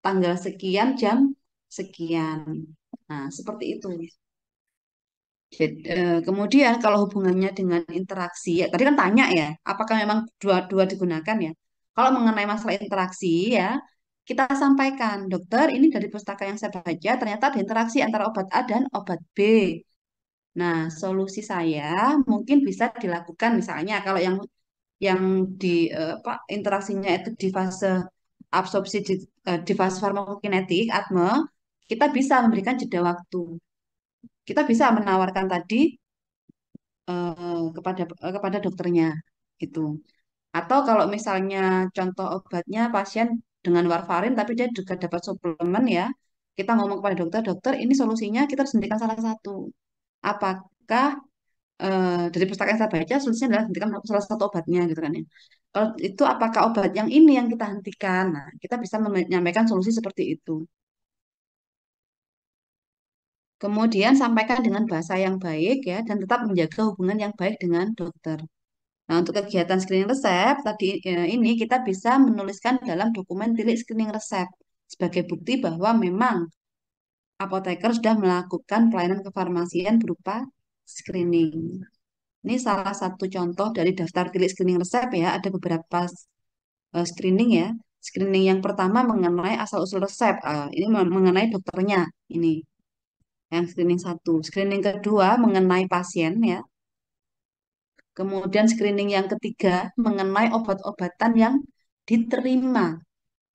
Speaker 1: tanggal sekian jam sekian. Nah, seperti itu. Kemudian kalau hubungannya dengan interaksi, ya, tadi kan tanya ya, apakah memang dua-dua digunakan ya? Kalau mengenai masalah interaksi ya, kita sampaikan, dokter, ini dari pustaka yang saya baca, ternyata ada interaksi antara obat A dan obat B. Nah, solusi saya mungkin bisa dilakukan misalnya kalau yang di apa interaksinya itu di fase absorpsi di fase farmakokinetik, ATME, kita bisa memberikan jeda waktu. Kita bisa menawarkan tadi kepada dokternya gitu. Atau kalau misalnya contoh obatnya pasien dengan warfarin tapi dia juga dapat suplemen ya, kita ngomong kepada dokter, dokter ini solusinya kita harus hentikan salah satu. Apakah dari pustaka yang saya baca solusinya adalah hentikan salah satu obatnya gitu kan ya. Kalau itu apakah obat yang ini yang kita hentikan? Nah, kita bisa menyampaikan solusi seperti itu. Kemudian sampaikan dengan bahasa yang baik ya dan tetap menjaga hubungan yang baik dengan dokter. Nah, untuk kegiatan screening resep tadi ini kita bisa menuliskan dalam dokumen tilik screening resep sebagai bukti bahwa memang apoteker sudah melakukan pelayanan kefarmasian berupa screening. Ini salah satu contoh dari daftar tilik screening resep ya. Ada beberapa screening ya. Screening yang pertama mengenai asal-usul resep. Ini mengenai dokternya. Ini yang screening satu. Screening kedua mengenai pasien ya. Kemudian screening yang ketiga mengenai obat-obatan yang diterima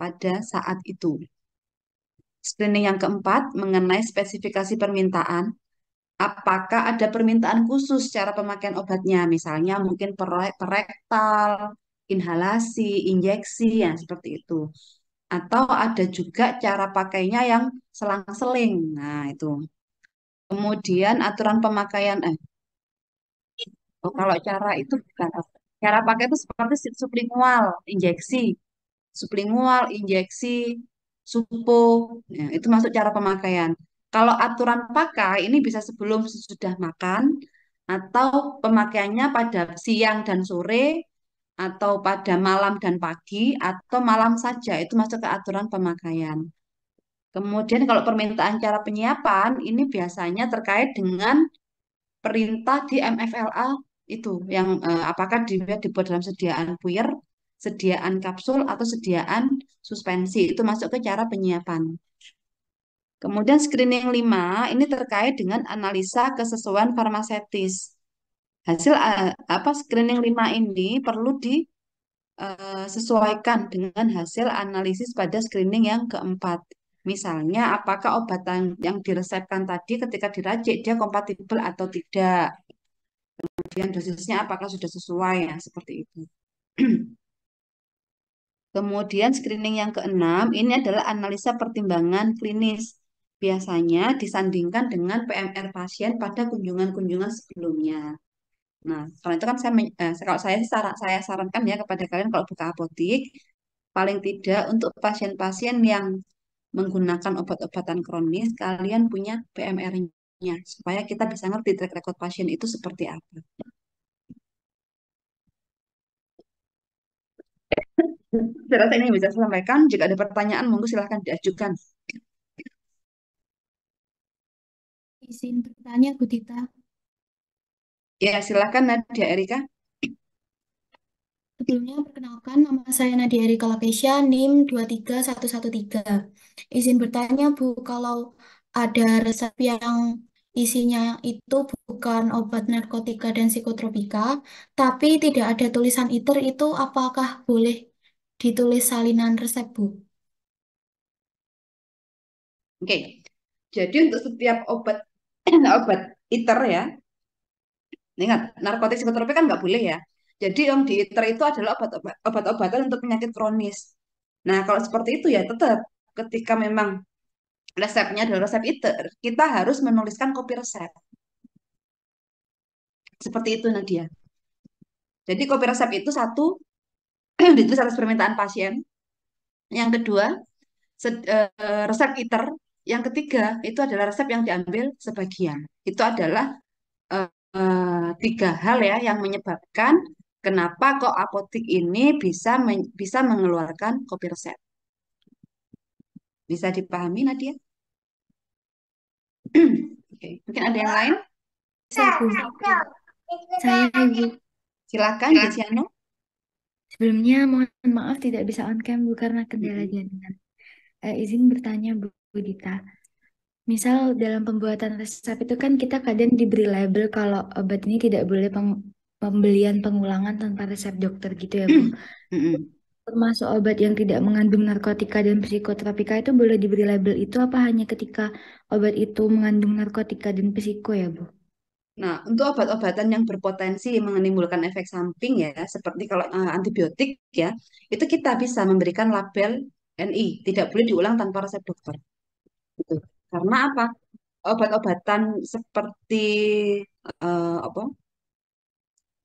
Speaker 1: pada saat itu. Screening yang keempat mengenai spesifikasi permintaan. Apakah ada permintaan khusus cara pemakaian obatnya? Misalnya mungkin perektal, inhalasi, injeksi, ya seperti itu. Atau ada juga cara pakainya yang selang-seling. Nah, itu. Kemudian aturan pemakaian, kalau cara itu bukan. Cara pakai itu seperti sublingual, injeksi. Sublingual, injeksi, supo, ya, itu masuk cara pemakaian. Kalau aturan pakai ini bisa sebelum sesudah makan atau pemakaiannya pada siang dan sore atau pada malam dan pagi atau malam saja itu masuk ke aturan pemakaian. Kemudian kalau permintaan cara penyiapan ini biasanya terkait dengan perintah di MFLA itu yang apakah dia dibuat dalam sediaan puyer, sediaan kapsul atau sediaan suspensi itu masuk ke cara penyiapan. Kemudian screening 5 ini terkait dengan analisa kesesuaian farmaseutis. Hasil apa screening 5 ini perlu disesuaikan dengan hasil analisis pada screening yang keempat. Misalnya, apakah obat yang diresepkan tadi ketika diracik dia kompatibel atau tidak? Kemudian dosisnya apakah sudah sesuai ya, seperti itu. Kemudian screening yang keenam ini adalah analisa pertimbangan klinis. Biasanya disandingkan dengan PMR pasien pada kunjungan-kunjungan sebelumnya. Nah, karena itu kan kalau saya saya sarankan ya kepada kalian kalau buka apotik, paling tidak untuk pasien-pasien yang menggunakan obat-obatan kronis, kalian punya PMR-nya supaya kita bisa ngerti track record pasien itu seperti apa. Saya rasa ini bisa saya sampaikan. Jika ada pertanyaan, monggo silahkan diajukan.
Speaker 3: Izin bertanya, Bu Tita.
Speaker 1: Ya, silahkan Nadia Erika.
Speaker 3: Sebelumnya, perkenalkan nama saya Nadia Erika Lakesya, NIM 23113. Izin bertanya, Bu, kalau ada resep yang isinya itu bukan obat narkotika dan psikotropika, tapi tidak ada tulisan ITER, itu apakah boleh ditulis salinan resep, Bu?
Speaker 1: Oke. Jadi untuk setiap obat obat ITER ya, ingat narkotik psikotropik kan nggak boleh ya. Jadi yang di ITER itu adalah obat-obatan untuk penyakit kronis. Nah, kalau seperti itu ya tetap ketika memang resepnya adalah resep ITER, kita harus menuliskan kopi resep. Seperti itu Nadia. Jadi kopi resep itu satu ditulis atas permintaan pasien. Yang kedua, resep ITER. Yang ketiga, itu adalah resep yang diambil sebagian. Itu adalah tiga hal ya yang menyebabkan kenapa kok apotik ini bisa mengeluarkan kopi resep. Bisa dipahami, Nadia? Oke, mungkin ada yang lain?
Speaker 3: Bisa, Bu. Saya, Ibu.
Speaker 1: Silakan, Desiano.
Speaker 4: Sebelumnya mohon maaf tidak bisa on cam Bu karena kendala
Speaker 1: Mm-mm.
Speaker 4: jaringan. Izin bertanya Bu Dita. Misal dalam pembuatan resep itu kan kita kadang diberi label kalau obat ini tidak boleh pembelian pengulangan tanpa resep dokter gitu ya Bu.
Speaker 1: Mm-mm.
Speaker 4: Termasuk obat yang tidak mengandung narkotika dan psikotropika itu boleh diberi label itu apa hanya ketika obat itu mengandung narkotika dan psiko ya Bu?
Speaker 1: Nah, untuk obat-obatan yang berpotensi menimbulkan efek samping ya, seperti kalau antibiotik ya, itu kita bisa memberikan label NI, tidak boleh diulang tanpa resep dokter. Gitu. Karena apa? Obat-obatan seperti apa?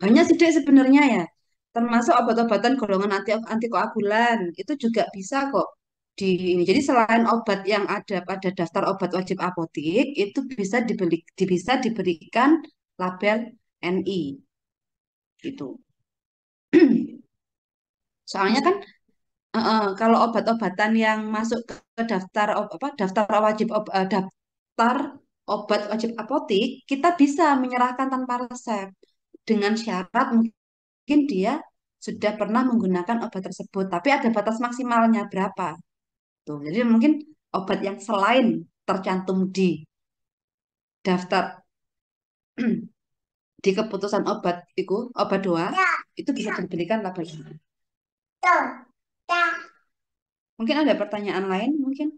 Speaker 1: Banyak sih Dek sebenarnya ya. Termasuk obat-obatan golongan antikoagulan itu juga bisa kok di ini. Jadi selain obat yang ada pada daftar obat wajib apotik itu bisa diberikan label NI gitu. Soalnya kan kalau obat-obatan yang masuk ke daftar wajib daftar obat wajib apotik kita bisa menyerahkan tanpa resep dengan syarat mungkin dia sudah pernah menggunakan obat tersebut, tapi ada batas maksimalnya berapa. Tuh, jadi mungkin obat yang selain tercantum di daftar di keputusan obat itu, obat doa, itu bisa diberikan label ini. Mungkin ada pertanyaan lain mungkin.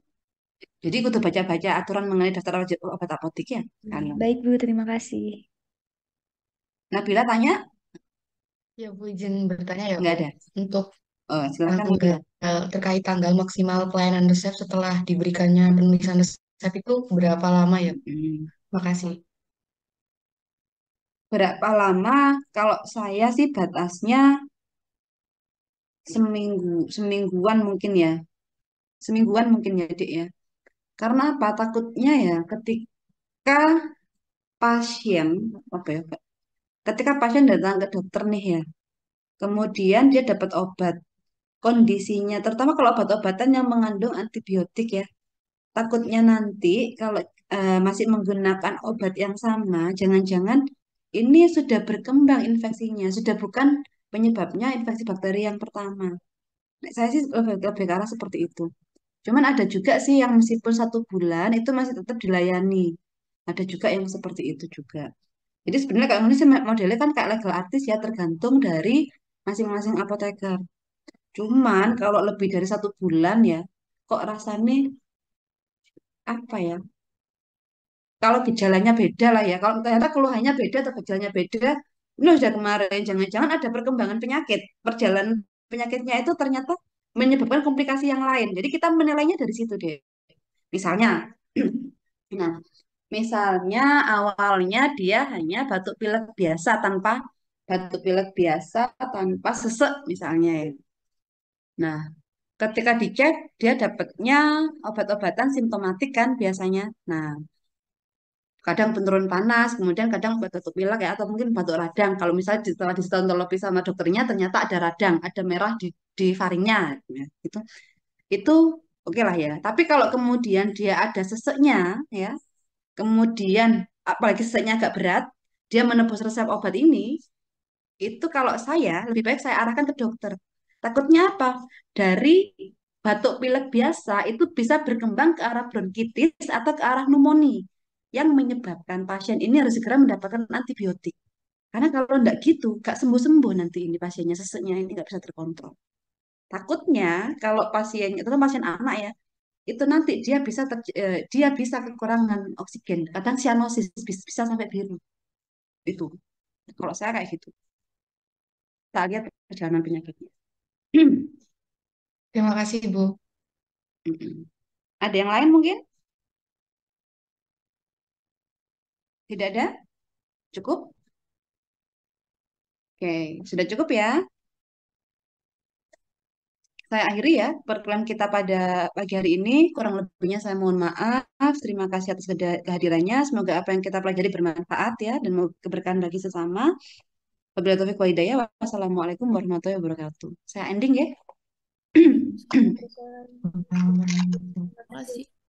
Speaker 1: Jadi kudu baca-baca aturan mengenai daftar wajib obat apotik ya. Kalian.
Speaker 4: Baik, Bu, terima kasih.
Speaker 1: Nabila tanya?
Speaker 5: Ya, Bu, izin bertanya ya,
Speaker 1: Nggak
Speaker 5: Bu.
Speaker 1: ada.
Speaker 5: Untuk
Speaker 1: Oh, silakan
Speaker 5: tanggal
Speaker 1: Nabila.
Speaker 5: terkait tanggal maksimal pelayanan resep setelah diberikannya penulisan resep itu berapa lama ya, Bu?
Speaker 1: Hmm.
Speaker 5: Makasih.
Speaker 1: Berapa lama? Kalau saya sih batasnya semingguan mungkin ya. Semingguan mungkin ya, Dik ya. Karena apa? Takutnya ya ketika pasien apa ya? Ketika pasien datang ke dokter nih ya, kemudian dia dapat obat, kondisinya terutama kalau obat-obatan yang mengandung antibiotik ya, takutnya nanti kalau masih menggunakan obat yang sama, jangan-jangan ini sudah berkembang infeksinya, sudah bukan penyebabnya infeksi bakteri yang pertama. Nah, saya sih lebih ke arah seperti itu. Cuman ada juga sih yang meskipun 1 bulan itu masih tetap dilayani. Ada juga yang seperti itu juga. Jadi sebenarnya kalau ini sih modelnya kan kayak legal artis ya, tergantung dari masing-masing apoteker. Cuman kalau lebih dari 1 bulan ya, kok rasanya apa ya? Kalau gejalanya beda lah ya. Kalau ternyata keluhannya beda atau gejalanya beda, ini sudah kemarin. Jangan-jangan ada perkembangan penyakit. Perjalanan penyakitnya itu ternyata menyebabkan komplikasi yang lain. Jadi kita menilainya dari situ deh. Misalnya, nah, misalnya awalnya dia hanya batuk pilek biasa tanpa sesek misalnya ya. Nah, ketika dicek dia dapatnya obat-obatan simptomatik kan biasanya. Nah, kadang penurun panas, kemudian kadang batuk pilek ya atau mungkin batuk radang. Kalau misalnya setelah distontologi sama dokternya ternyata ada radang, ada merah di faringnya ya, gitu. Itu oke lah ya. Tapi kalau kemudian dia ada seseknya ya, kemudian apalagi seseknya agak berat, dia menebus resep obat ini, itu kalau saya lebih baik saya arahkan ke dokter. Takutnya apa? Dari batuk pilek biasa itu bisa berkembang ke arah bronkitis atau ke arah pneumonia yang menyebabkan pasien ini harus segera mendapatkan antibiotik. Karena kalau enggak gitu, gak sembuh-sembuh nanti ini pasiennya, seseknya ini nggak bisa terkontrol. Takutnya kalau pasiennya, itu kan pasien anak ya, itu nanti dia bisa kekurangan oksigen. Kadang sianosis bisa sampai biru. Itu. Kalau saya kayak gitu. Tak lihat perjalanan penyakitnya.
Speaker 5: Terima kasih, Bu.
Speaker 1: Ada yang lain mungkin? Tidak ada? Cukup? Oke, sudah cukup ya. Saya akhiri ya perkuliahan kita pada pagi hari ini. Kurang lebihnya saya mohon maaf. Terima kasih atas kehadirannya. Semoga apa yang kita pelajari bermanfaat ya dan keberkahan bagi sesama. Wabillahi taufiq wa hidayah. Wassalamualaikum warahmatullahi wabarakatuh. Saya ending ya.
Speaker 3: Terima kasih.